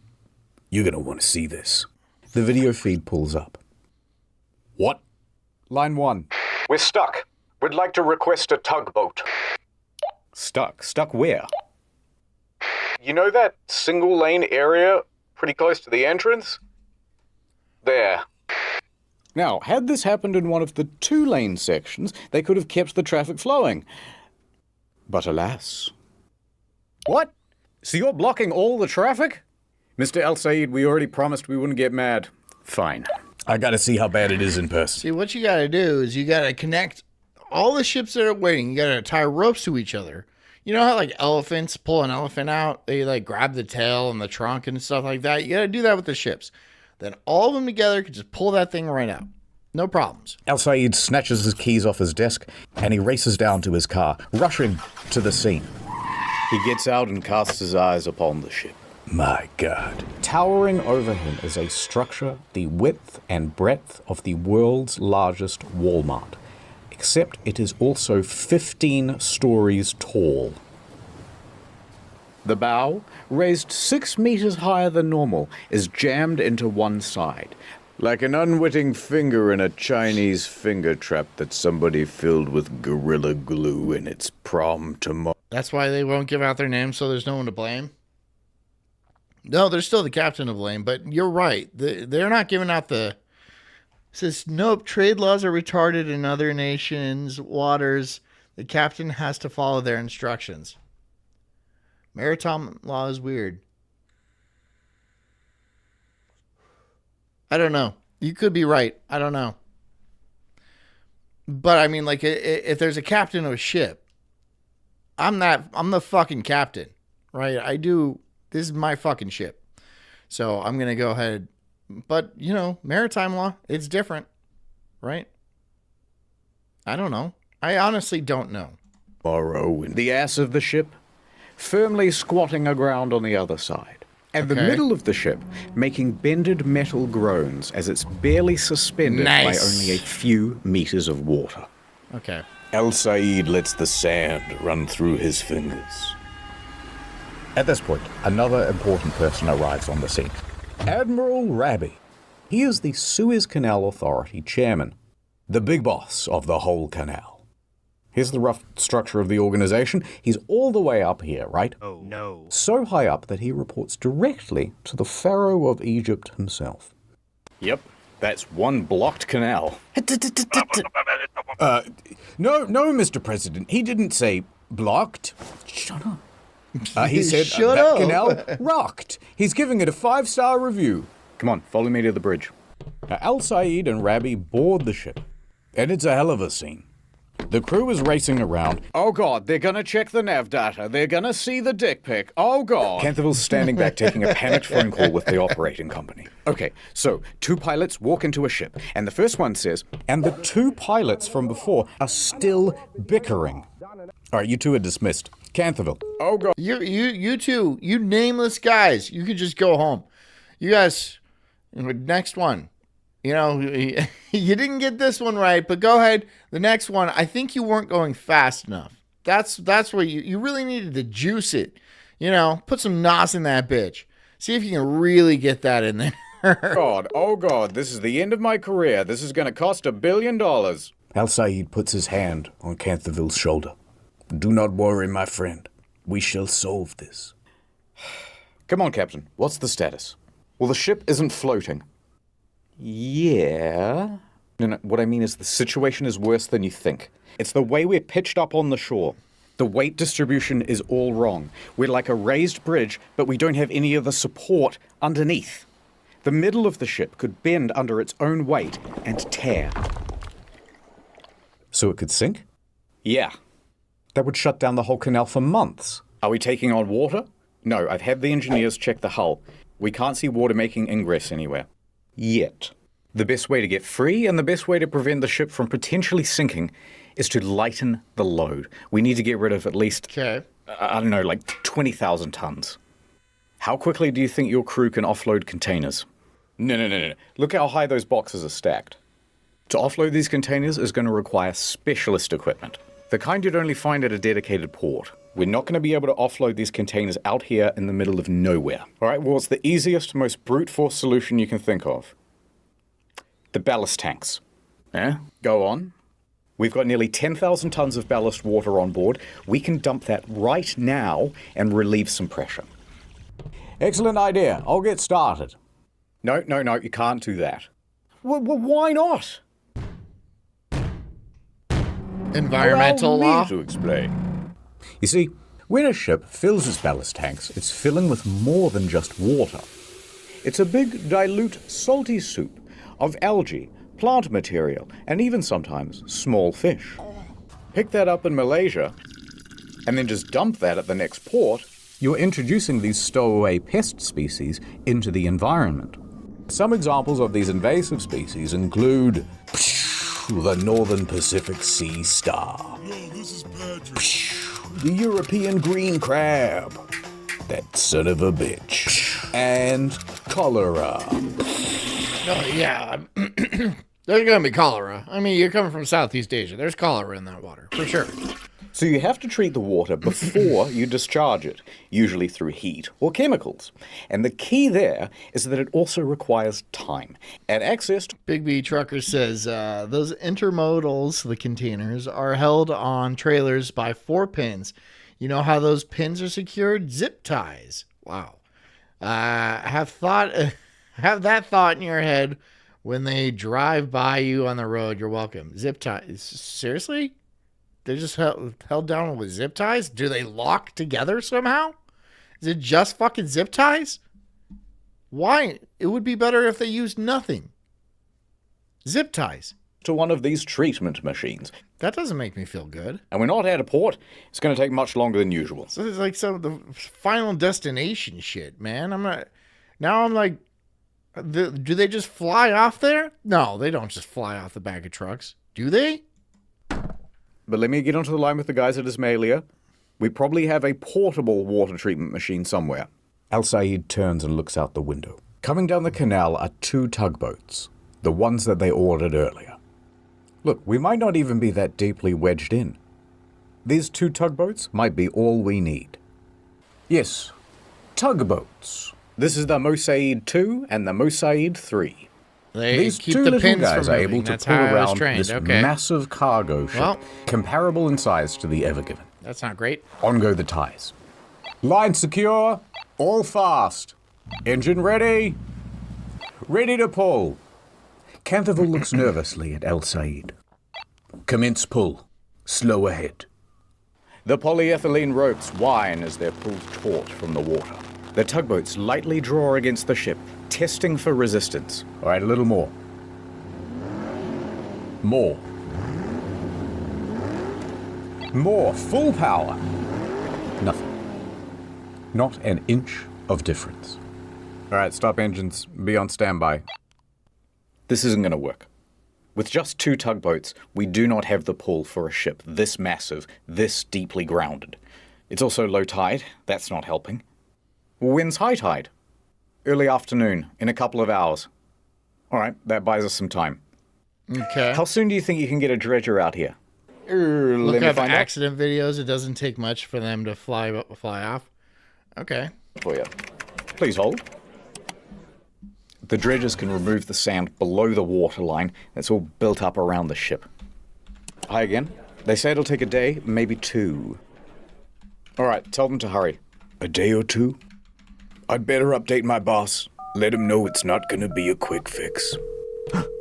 you're gonna want to see this. The video feed pulls up. What? Line 1. We're stuck. We'd like to request a tugboat. Stuck? Stuck where? You know that single lane area pretty close to the entrance? There. Now, had this happened in one of the 2-lane sections, they could have kept the traffic flowing. But alas. What? So you're blocking all the traffic? Mr. El Said, we already promised we wouldn't get mad. Fine. I gotta see how bad it is in person. See, what you gotta do is you gotta connect all the ships that are waiting. You gotta tie ropes to each other. You know how, like, elephants pull an elephant out? They, like, grab the tail and the trunk and stuff like that. You gotta do that with the ships. Then all of them together can just pull that thing right out. No problems. El Said snatches his keys off his desk and he races down to his car, rushing to the scene. He gets out and casts his eyes upon the ship. My God. Towering over him is a structure the width and breadth of the world's largest Walmart, except it is also 15 stories tall. The bow, raised 6 meters higher than normal, is jammed into one side, like an unwitting finger in a Chinese finger trap that somebody filled with Gorilla Glue in its prom tomorrow. That's why they won't give out their names, so there's no one to blame. No, they're still the captain to blame, but you're right. They're not giving out the... It says, nope, trade laws are retarded in other nations' waters. The captain has to follow their instructions. Maritime law is weird. I don't know. You could be right. I don't know. But I mean, like, if there's a captain of a ship, I'm the fucking captain, right? This is my fucking ship. So I'm going to go ahead. But, you know, maritime law, it's different, right? I don't know. I honestly don't know. Borrow the ass of the ship, firmly squatting aground on the other side. And the middle of the ship, making bended metal groans as it's barely suspended by only a few meters of water. Okay. Al Said lets the sand run through his fingers. At this point, another important person arrives on the scene. Admiral Raby. He is the Suez Canal Authority chairman, the big boss of the whole canal. Here's the rough structure of the organization. He's all the way up here, right? Oh, no. So high up that he reports directly to the Pharaoh of Egypt himself. Yep, that's one blocked canal. No, Mr. President. He didn't say blocked. Shut up. He said Shut that up. canal rocked. He's giving it a 5-star review. Come on, follow me to the bridge. Now, Al Said and Raby board the ship, and it's a hell of a scene. The crew is racing around. Oh god, they're gonna check the nav data. They're gonna see the dick pic. Oh god. Canterville's standing back taking a panicked phone call with the operating company. Okay, so 2 pilots walk into a ship, and the first one says, And the 2 pilots from before are still bickering. All right, you 2 are dismissed. Canterville. oh god. You two, you nameless guys, you could just go home. You guys, next one. You know, you didn't get this one right, but go ahead. The next one, I think you weren't going fast enough. That's where you really needed to juice it. You know, put some nos in that bitch. See if you can really get that in there. Oh god, this is the end of my career. This is gonna cost $1 billion. Al Said puts his hand on Canterville's shoulder. Do not worry, my friend. We shall solve this. Come on, Captain. What's the status? Well, the ship isn't floating. Yeah. No, what I mean is the situation is worse than you think. It's the way we're pitched up on the shore. The weight distribution is all wrong. We're like a raised bridge, but we don't have any of the support underneath. The middle of the ship could bend under its own weight and tear. So it could sink? Yeah. That would shut down the whole canal for months. Are we taking on water? No, I've had the engineers check the hull. We can't see water making ingress anywhere. Yet. The best way to get free and the best way to prevent the ship from potentially sinking is to lighten the load. We need to get rid of at least, I don't know, like 20,000 tons. How quickly do you think your crew can offload containers? No. Look how high those boxes are stacked. To offload these containers is going to require specialist equipment. The kind you'd only find at a dedicated port. We're not going to be able to offload these containers out here in the middle of nowhere. All right, well, it's the easiest, most brute force solution you can think of. The ballast tanks. Go on. We've got nearly 10,000 tons of ballast water on board. We can dump that right now and relieve some pressure. Excellent idea. I'll get started. No, you can't do that. Well, why not? Environmental Allow law. me to explain. You see, when a ship fills its ballast tanks, it's filling with more than just water. It's a big, dilute, salty soup of algae, plant material, and even sometimes small fish. Pick that up in Malaysia, and then just dump that at the next port. You're introducing these stowaway pest species into the environment. Some examples of these invasive species include the Northern Pacific Sea Star, the European green crab, that son of a bitch, and cholera. Oh, yeah. There's going to be cholera. I mean, you're coming from Southeast Asia. There's cholera in that water, for sure. So you have to treat the water before you discharge it, usually through heat or chemicals. And the key there is that it also requires time and access to... Big B Trucker says those intermodals, the containers, are held on trailers by 4 pins. You know how those pins are secured? Zip ties. Wow. Have that thought in your head when they drive by you on the road. You're welcome. Zip ties. Seriously? They're just held down with zip ties? Do they lock together somehow? Is it just fucking zip ties? Why? It would be better if they used nothing. Zip ties. to one of these treatment machines. That doesn't make me feel good. And we're not at a port. It's going to take much longer than usual. So it's like some of the Final Destination shit, man. I'm not. Now I'm like, do they just fly off there? No, they don't just fly off the back of trucks. Do they? But let me get onto the line with the guys at Ismailia. We probably have a portable water treatment machine somewhere. Al Said turns and looks out the window. Coming down the canal are 2 tugboats, the ones that they ordered earlier. Look, we might not even be that deeply wedged in. These 2 tugboats might be all we need. Yes, tugboats. This is the Mosaid 2 and the Mosaid 3. These keep 2 the little pins guys from are moving. able to That's pull how I was around trained. this Okay. massive cargo ship, Well. comparable in size to the Ever Given. That's not great. On go the ties. Line secure, all fast. Engine ready. Ready to pull. Cantherville looks nervously at El Said. Commence pull. Slow ahead. The polyethylene ropes whine as they're pulled taut from the water. The tugboats lightly draw against the ship, testing for resistance. All right, a little more. More. More. Full power. Nothing. Not an inch of difference. All right, stop engines. Be on standby. This isn't going to work. With just 2 tugboats, we do not have the pull for a ship this massive, this deeply grounded. It's also low tide. That's not helping. Wind's high tide. Early afternoon, in a couple of hours. All right, that buys us some time. Okay. How soon do you think you can get a dredger out here? Look Let me up find out accident videos. It doesn't take much for them to fly off. Okay. for you. Please hold. The dredgers can remove the sand below the waterline that's all built up around the ship. Hi again. They say it'll take a day, maybe 2. All right, tell them to hurry. A day or 2? I'd better update my boss. Let him know it's not gonna be a quick fix.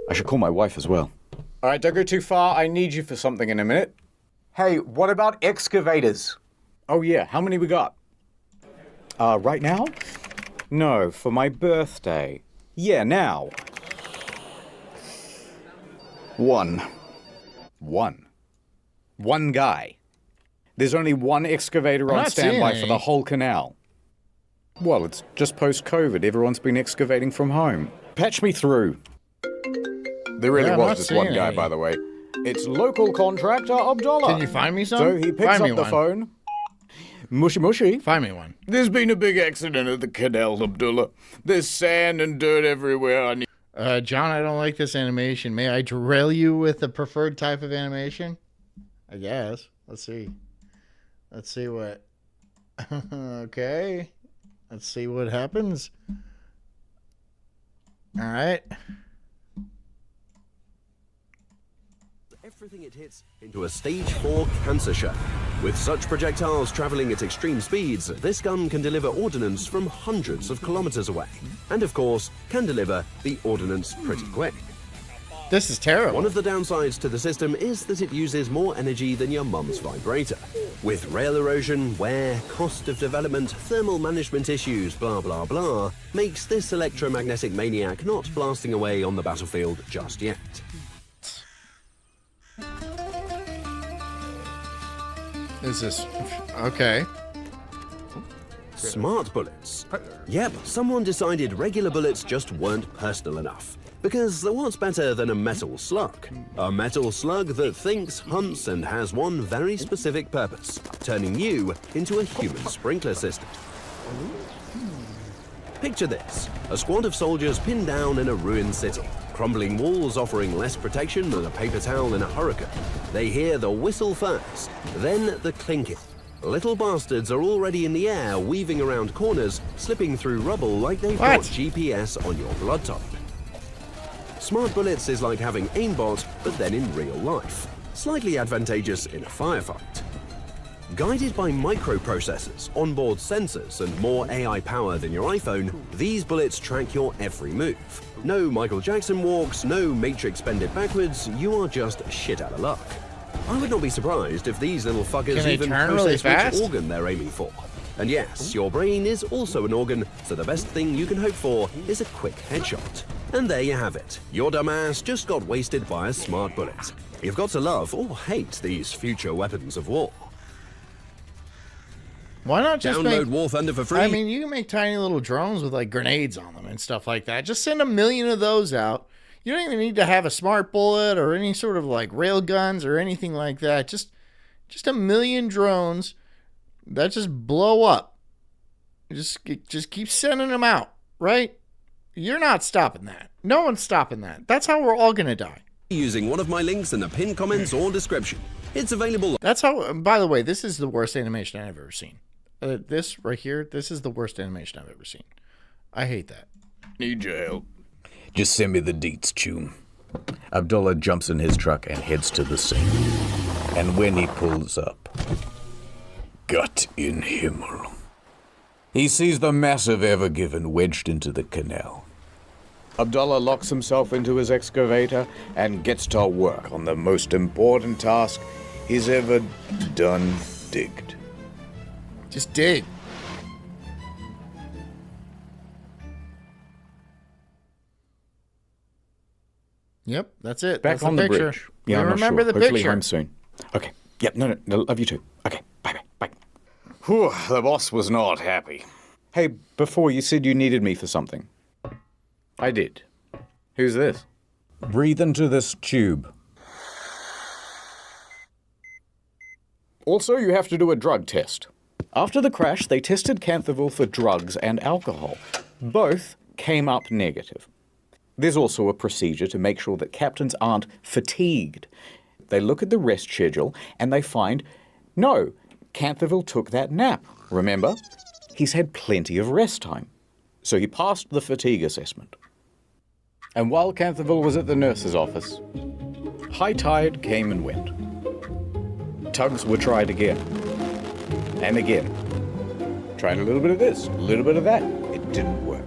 I should call my wife as well. All right, don't go too far. I need you for something in a minute. Hey, what about excavators? Oh yeah, how many we got? Right now? No, for my birthday. Yeah, now. 1. One guy. There's only 1 excavator on standby for the whole canal. Well, it's just post-COVID. Everyone's been excavating from home. Patch me through. There really was just 1 guy, by the way. It's local contractor Abdullah. Can you find me some? So he picks up the phone. Mushy mushy. Find me one. There's been a big accident at the canal, Abdullah. There's sand and dirt everywhere. John, I don't like this animation. May I drill you with the preferred type of animation? I guess. Let's see. Let's see what... Okay. Let's see what happens. All right. Everything it hits into a stage 4 cancer show. With such projectiles traveling at extreme speeds, this gun can deliver ordnance from hundreds of kilometers away. And of course, can deliver the ordnance pretty quick. This is terrible. One of the downsides to the system is that it uses more energy than your mum's vibrator. With rail erosion, wear, cost of development, thermal management issues, blah blah blah, makes this electromagnetic maniac not blasting away on the battlefield just yet. Is this... Okay. Smart bullets. Yep, someone decided regular bullets just weren't personal enough. Because what's better than a metal slug? A metal slug that thinks, hunts, and has one very specific purpose: turning you into a human sprinkler system. Picture this: a squad of soldiers pinned down in a ruined city. Crumbling walls offering less protection than a paper towel in a hurricane. They hear the whistle first, then the clinking. Little bastards are already in the air, weaving around corners, slipping through rubble like they've got GPS on your blood type. Smart bullets is like having aimbot, but then in real life. Slightly advantageous in a firefight. Guided by microprocessors, onboard sensors, and more AI power than your iPhone, these bullets track your every move. No Michael Jackson walks, no Matrix bended backwards, you are just shit out of luck. I would not be surprised if these little fuckers even process which organ they're aiming for. And yes, your brain is also an organ, so the best thing you can hope for is a quick headshot. And there you have it. Your dumbass just got wasted by a smart bullet. You've got to love or hate these future weapons of war. Why not just download War Thunder for free? I mean, you can make tiny little drones with like grenades on them and stuff like that. Just send 1 million of those out. You don't even need to have a smart bullet or any sort of like rail guns or anything like that. Just 1 million drones that just blow up. Just keep sending them out, right? You're not stopping that. No one's stopping that. That's how we're all gonna die. Using one of my links in the pinned comments or description. It's available. That's how. By the way, this is the worst animation I've ever seen. This right here, this is the worst animation I've ever seen. I hate that. Need your help. Just send me the deets, Chum. Abdullah jumps in his truck and heads to the scene. And when he pulls up, Gott in Himmel, he sees the massive Evergiven wedged into the canal. Abdullah locks himself into his excavator and gets to work on the most important task he's ever done digged. Just dig. Yep, that's it. Back that's on the bridge. Yeah, I'm remember not sure. the Hopefully picture. home soon. Okay. Yep, no, love you too. Okay, bye. Whew, the boss was not happy. Hey, before you said you needed me for something. I did. Who's this? Breathe into this tube. Also, you have to do a drug test. After the crash, they tested Canthaville for drugs and alcohol. Both came up negative. There's also a procedure to make sure that captains aren't fatigued. They look at the rest schedule and they find, no, Canthaville took that nap. Remember? He's had plenty of rest time. So he passed the fatigue assessment. And while Canthaville was at the nurse's office, high tide came and went. Tugs were tried again. And again. Tried a little bit of this, a little bit of that. It didn't work.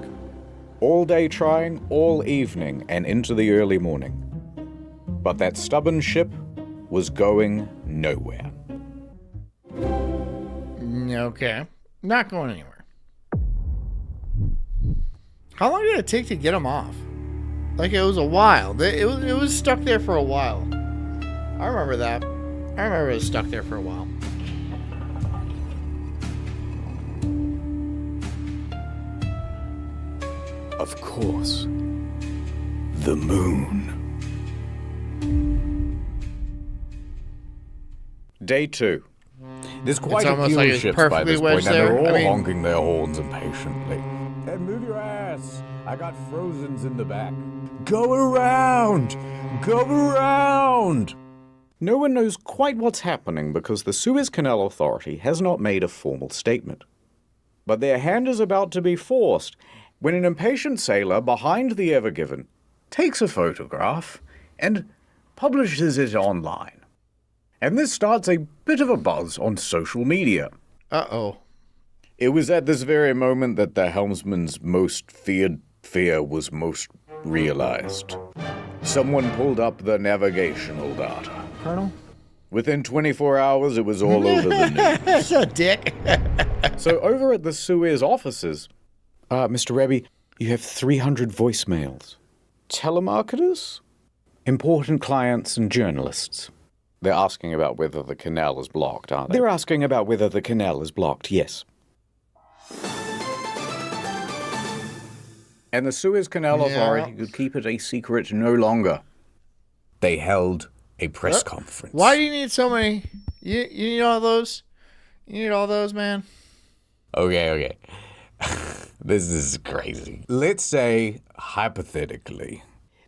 All day trying, all evening, and into the early morning. But that stubborn ship was going nowhere. Okay. Not going anywhere. How long did it take to get them off? Like, it was a while. It was stuck there for a while. I remember that. I remember it was stuck there for a while. Of course. The moon. Day 2. There's quite a few like ships by this point, and they're all I mean, honking their horns impatiently. Hey, move your ass! I got Frozens in the back. Go around! Go around! No one knows quite what's happening because the Suez Canal Authority has not made a formal statement. But their hand is about to be forced when an impatient sailor behind the Evergiven takes a photograph and publishes it online. And this starts a bit of a buzz on social media. Uh-oh. It was at this very moment that the helmsman's most feared fear was most realized. Someone pulled up the navigational data. Colonel? Within 24 hours, it was all over the news. That's a dick. So over at the Suez offices, Mr. Rebbe, you have 300 voicemails. Telemarketers? Important clients and journalists. They're asking about whether the canal is blocked, aren't they? They're asking about whether the canal is blocked, yes. And the Suez Canal Authority could keep it a secret no longer. They held a press conference. Why do you need so many? You need all those? You need all those, man? Okay. This is crazy. Let's say, hypothetically,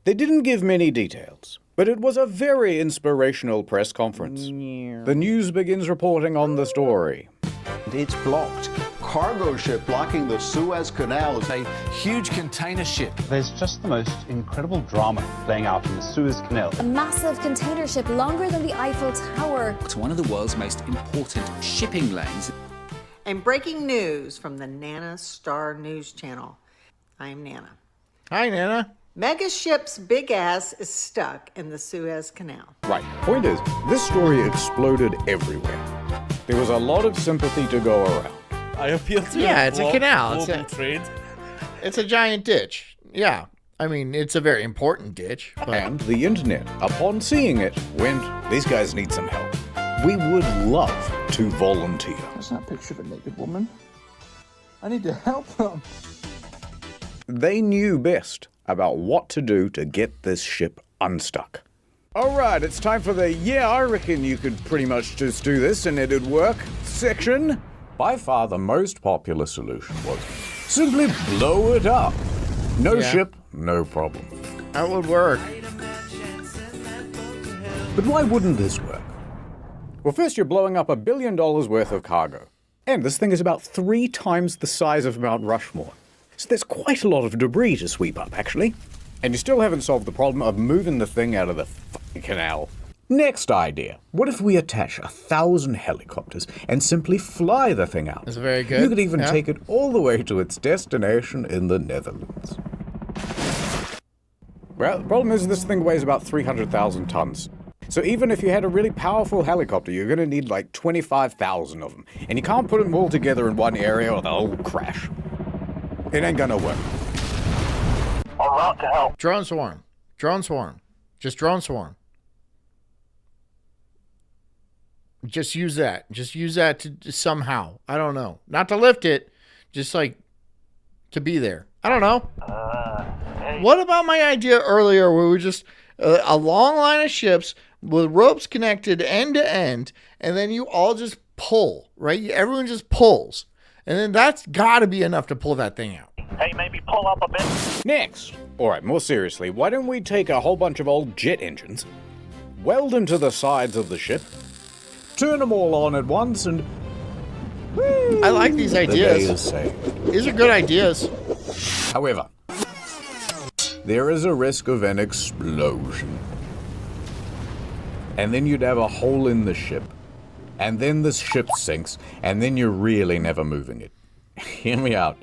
they didn't give many details, but it was a very inspirational press conference. The news begins reporting on the story. It's blocked. Cargo ship blocking the Suez Canal. It's a huge container ship. There's just the most incredible drama playing out in the Suez Canal. A massive container ship longer than the Eiffel Tower. It's one of the world's most important shipping lanes. And breaking news from the Nana Star News Channel. I'm Nana. Hi, Nana. Mega ship's big ass is stuck in the Suez Canal. Right. Point is, this story exploded everywhere. There was a lot of sympathy to go around. I appeal to it's a canal. Global trade. It's a giant ditch. Yeah. I mean, it's a very important ditch. But... And the internet, upon seeing it, went, these guys need some help. We would love to volunteer. That's not a picture of a naked woman. I need to help them. They knew best about what to do to get this ship unstuck. Alright, it's time for the "yeah, I reckon you could pretty much just do this and it'd work" section. By far the most popular solution was simply blow it up. No ship, no problem. That would work. But why wouldn't this work? Well, first you're blowing up $1 billion worth of cargo. And this thing is about 3 times the size of Mount Rushmore. So there's quite a lot of debris to sweep up, actually. And you still haven't solved the problem of moving the thing out of the fucking canal. Next idea. What if we attach 1,000 helicopters and simply fly the thing out? That's very good. You could even take it all the way to its destination in the Netherlands. Well, the problem is this thing weighs about 300,000 tons. So even if you had a really powerful helicopter, you're going to need like 25,000 of them. And you can't put them all together in one area or they'll all crash. It ain't gonna work. En route to help. Drone swarm. Drone swarm. Just drone swarm. Just use that. Just use that to somehow. I don't know. Not to lift it. Just like to be there. I don't know. What about my idea earlier where we just a long line of ships with ropes connected end to end, and then you all just pull, right? Everyone just pulls. And then that's got to be enough to pull that thing out. Hey, maybe pull up a bit. Next. Alright, more seriously, why don't we take a whole bunch of old jet engines, weld them to the sides of the ship, turn them all on at once, and... I like these ideas. These are good ideas. However, there is a risk of an explosion. And then you'd have a hole in the ship. And then the ship sinks, and then you're really never moving it. Hear me out.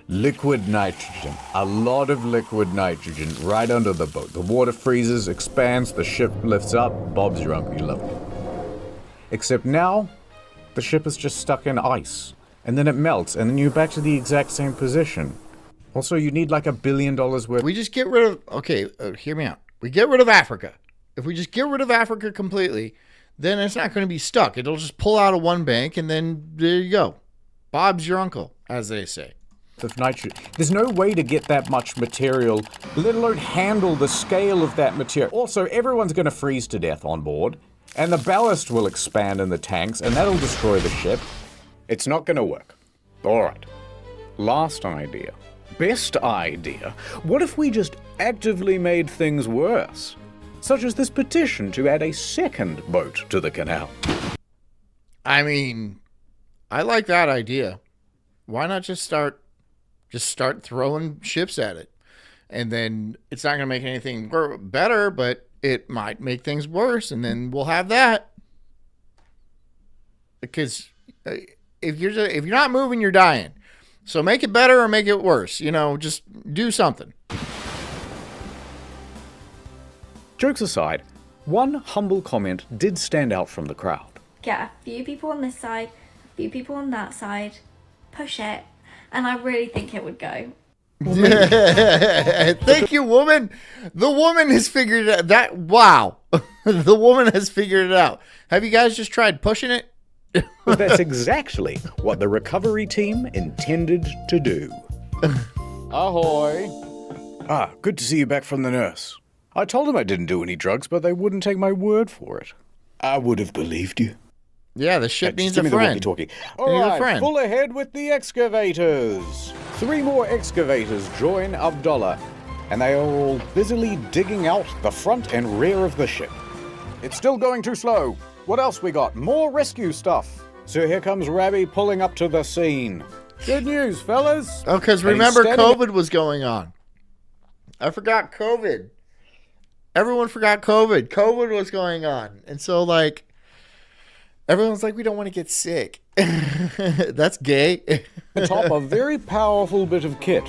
Liquid nitrogen. A lot of liquid nitrogen right under the boat. The water freezes, expands, the ship lifts up. Bob's your uncle, you love it. Except now, the ship is just stuck in ice. And then it melts, and then you're back to the exact same position. Also, you need like $1 billion worth. We just get rid of... Okay, hear me out. We get rid of Africa. If we just get rid of Africa completely... then it's not going to be stuck. It'll just pull out of one bank, and then there you go. Bob's your uncle, as they say. Of nitrogen. There's no way to get that much material, let alone handle the scale of that material. Also, everyone's going to freeze to death on board, and the ballast will expand in the tanks, and that'll destroy the ship. It's not going to work. All right. Last idea. Best idea. What if we just actively made things worse? Such as this petition to add a second boat to the canal. I mean, I like that idea. Why not just start throwing ships at it? And then it's not going to make anything better, but it might make things worse, and then we'll have that. Because if you're not moving, you're dying. So make it better or make it worse. You know, just do something. Jokes aside, one humble comment did stand out from the crowd. Get a few people on this side, a few people on that side, push it, and I really think it would go. Thank you, woman. The woman has figured it out. Wow. The woman has figured it out. Have you guys just tried pushing it? Well, that's exactly what the recovery team intended to do. Ahoy. Ah, good to see you back from the nurse. I told them I didn't do any drugs, but they wouldn't take my word for it. I would have believed you. Yeah, the ship needs a friend. All right, full ahead with the excavators. 3 more excavators join Abdullah, and they are all busily digging out the front and rear of the ship. It's still going too slow. What else we got? More rescue stuff. So here comes Rabbi pulling up to the scene. Good news, fellas. Oh, because remember COVID was going on. I forgot COVID. Everyone forgot COVID. COVID was going on. And so, like, everyone's like, we don't want to get sick. That's gay. Atop a very powerful bit of kit.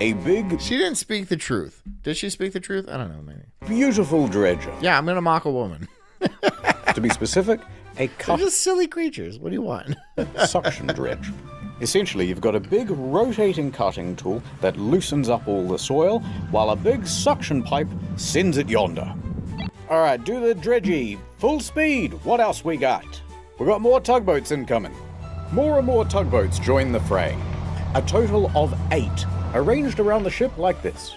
A big... She didn't speak the truth. Did she speak the truth? I don't know, maybe. Beautiful dredger. Yeah, I'm going to mock a woman. To be specific, a They're just silly creatures. What do you want? Suction dredge. Essentially, you've got a big rotating cutting tool that loosens up all the soil, while a big suction pipe sends it yonder. All right, do the dredgy. Full speed. What else we got? We got more tugboats incoming. More and more tugboats join the fray. A total of 8, arranged around the ship like this.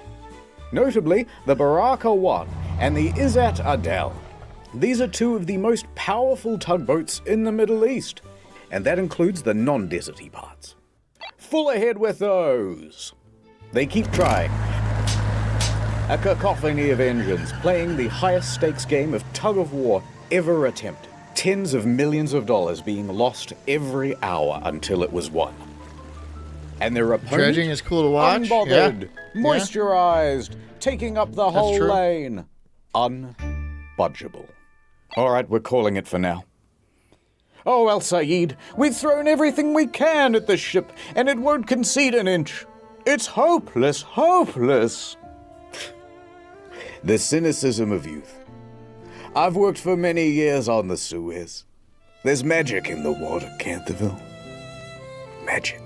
Notably, the Baraka 1 and the Izzat Adel. These are 2 of the most powerful tugboats in the Middle East, and that includes the non-deserty parts. Full ahead with those. They keep trying. A cacophony of engines playing the highest stakes game of tug-of-war ever attempted. Tens of millions of dollars being lost every hour until it was won. And their opponent, Dredging is cool to watch. unbothered, Yeah. moisturized, taking up the whole true. lane. Unbudgeable. All right, we're calling it for now. Oh, El Said, we've thrown everything we can at the ship, and it won't concede an inch. It's hopeless, hopeless. The cynicism of youth. I've worked for many years on the Suez. There's magic in the water, Canterville. Magic.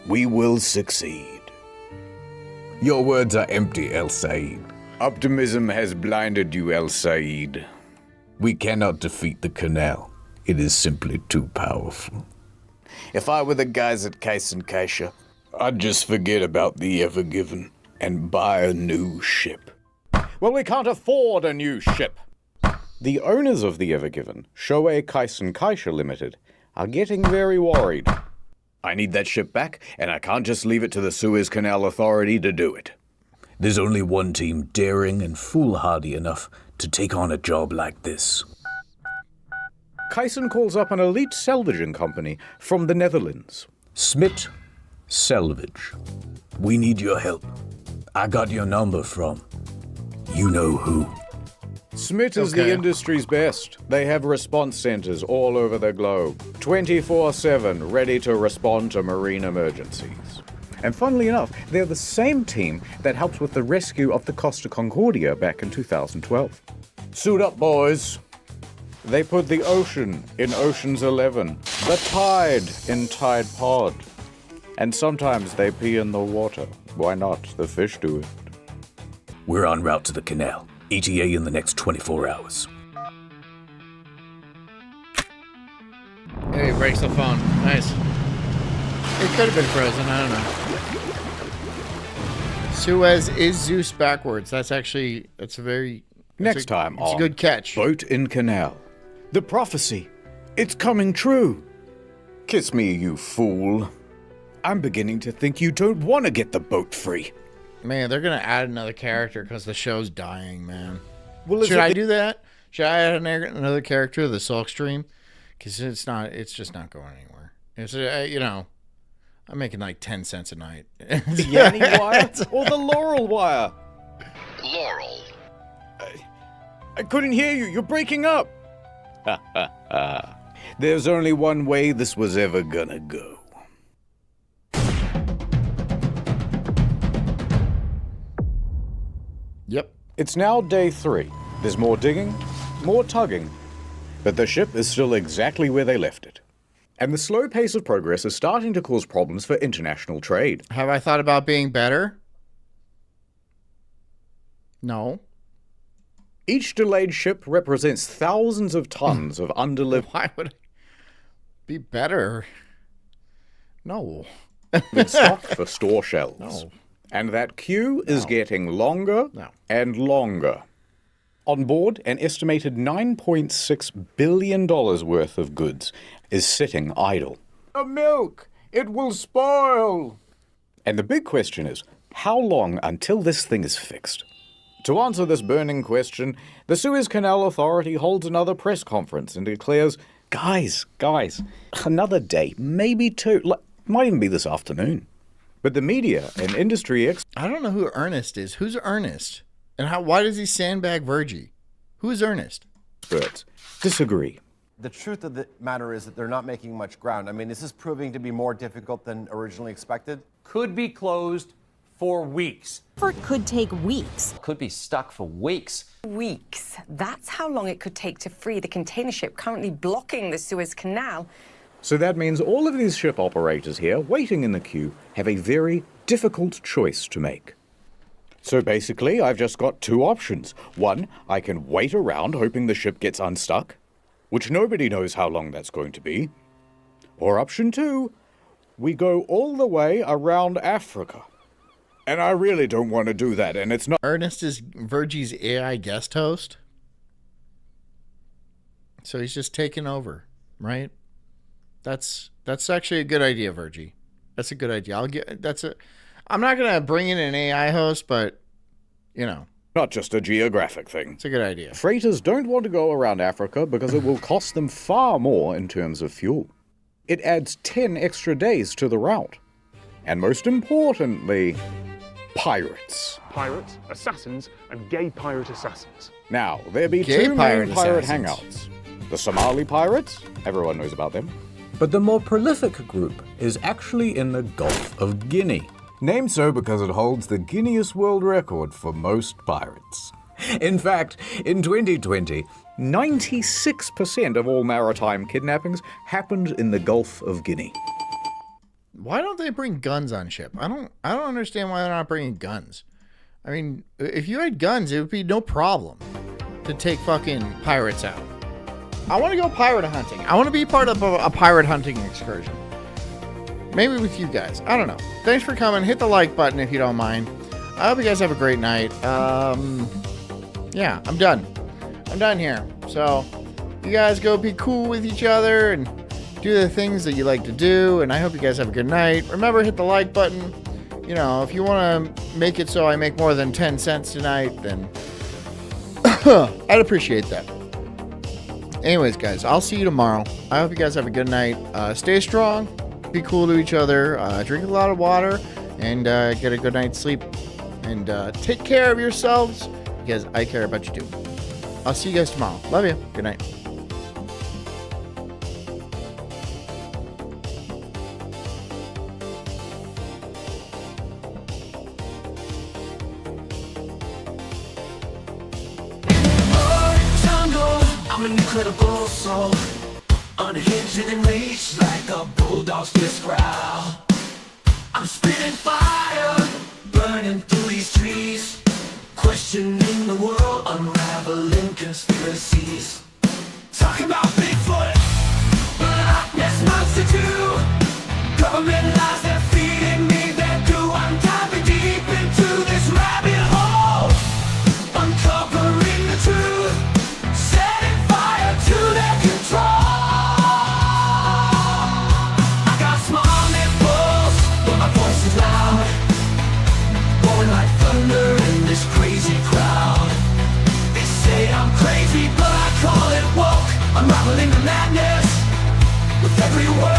We will succeed. Your words are empty, El Said. Optimism has blinded you, El Said. We cannot defeat the canal. It is simply too powerful. If I were the guys at Case and Kaisha, I'd just forget about the Ever Given and buy a new ship. Well, we can't afford a new ship. The owners of the Ever Given, Shoei Kaisen Kaisha Limited, are getting very worried. I need that ship back, and I can't just leave it to the Suez Canal Authority to do it. There's only one team daring and foolhardy enough to take on a job like this. Kaisen calls up an elite salvaging company from the Netherlands. Smit Salvage. We need your help. I got your number from you know who. Smit is the industry's best. They have response centers all over the globe, 24/7, ready to respond to marine emergencies. And funnily enough, they're the same team that helped with the rescue of the Costa Concordia back in 2012. Suit up, boys. They put the ocean in Ocean's 11, the tide in Tide Pod. And sometimes they pee in the water. Why not? The fish do it. We're en route to the canal. ETA in the next 24 hours. Hey, he breaks the phone. Nice. It could have been frozen. I don't know. Suez is Zeus backwards. That's a very... Next time it's on a good catch. Boat in Canal. The prophecy. It's coming true. Kiss me, you fool. I'm beginning to think you don't want to get the boat free. Man, they're going to add another character because the show's dying, man. Well, should I do that? Should I add another character to the Sulk stream? Because it's just not going anywhere. It's, I'm making like 10 cents a night. The Yanny wire or the Laurel wire? Laurel. I couldn't hear you. You're breaking up. There's only one way this was ever gonna go. Yep. It's now day 3. There's more digging, more tugging, but the ship is still exactly where they left it. And the slow pace of progress is starting to cause problems for international trade. Have I thought about being better? No. Each delayed ship represents thousands of tons of undelivered... Why would I be better? No. stock for store shelves. No. And that queue is getting longer and longer. On board, an estimated $9.6 billion worth of goods is sitting idle. The milk! It will spoil! And the big question is, how long until this thing is fixed? To answer this burning question, the Suez Canal Authority holds another press conference and declares, guys, another day, maybe 2, might even be this afternoon. But the media and industry I don't know who Ernest is. Who's Ernest? And why does he sandbag Virgie? Who is Ernest? experts disagree. The truth of the matter is that they're not making much ground. I mean, is this proving to be more difficult than originally expected? Could be closed for weeks. Effort could take weeks. Could be stuck for weeks. Weeks. That's how long it could take to free the container ship currently blocking the Suez Canal. So that means all of these ship operators here, waiting in the queue, have a very difficult choice to make. So basically, I've just got two options. One, I can wait around hoping the ship gets unstuck, which nobody knows how long that's going to be. Or option two, we go all the way around Africa. And I really don't want to do that, and it's not... Ernest is Virgie's AI guest host. So he's just taking over, right? That's actually a good idea, Virgie. That's a good idea. I'm not gonna bring in an AI host, but not just a geographic thing. It's a good idea. Freighters don't want to go around Africa because it will cost them far more in terms of fuel. It adds 10 extra days to the route. And most importantly, pirates. Pirates, assassins, and gay pirate assassins. Now, there be Gay two pirate main pirate assassins. hangouts. The Somali pirates, everyone knows about them. But the more prolific group is actually in the Gulf of Guinea. Named so because it holds the Guinness World Record for most pirates. In fact, in 2020, 96% of all maritime kidnappings happened in the Gulf of Guinea. Why don't they bring guns on ship? I don't understand why they're not bringing guns. I mean, if you had guns, it would be no problem to take fucking pirates out. I want to go pirate hunting. I want to be part of a pirate hunting excursion. Maybe with you guys. I don't know. Thanks for coming. Hit the like button if you don't mind. I hope you guys have a great night. Yeah, I'm done. I'm done here. So, you guys go be cool with each other and do the things that you like to do. And I hope you guys have a good night. Remember, hit the like button. If you want to make it so I make more than 10 cents tonight, then I'd appreciate that. Anyways, guys, I'll see you tomorrow. I hope you guys have a good night. Stay strong. Be cool to each other. Drink a lot of water. And get a good night's sleep. And take care of yourselves, because I care about you too. I'll see you guys tomorrow. Love you. Good night. I'm an incredible soul, unhinged and enraged like a bulldog's fierce growl. I'm spitting fire, burning through these trees, questioning the world, unraveling conspiracies. Talking about Bigfoot, but Loch Ness Monster too. Government lies, they're feeding me their goo. I'm diving deep into this rabbit hole, uncovering the truth, setting fire to their control. I got small nipples, but my voice is loud, blowing like thunder in this crazy crowd. They say I'm crazy, but I call it woke, unraveling the madness with every word.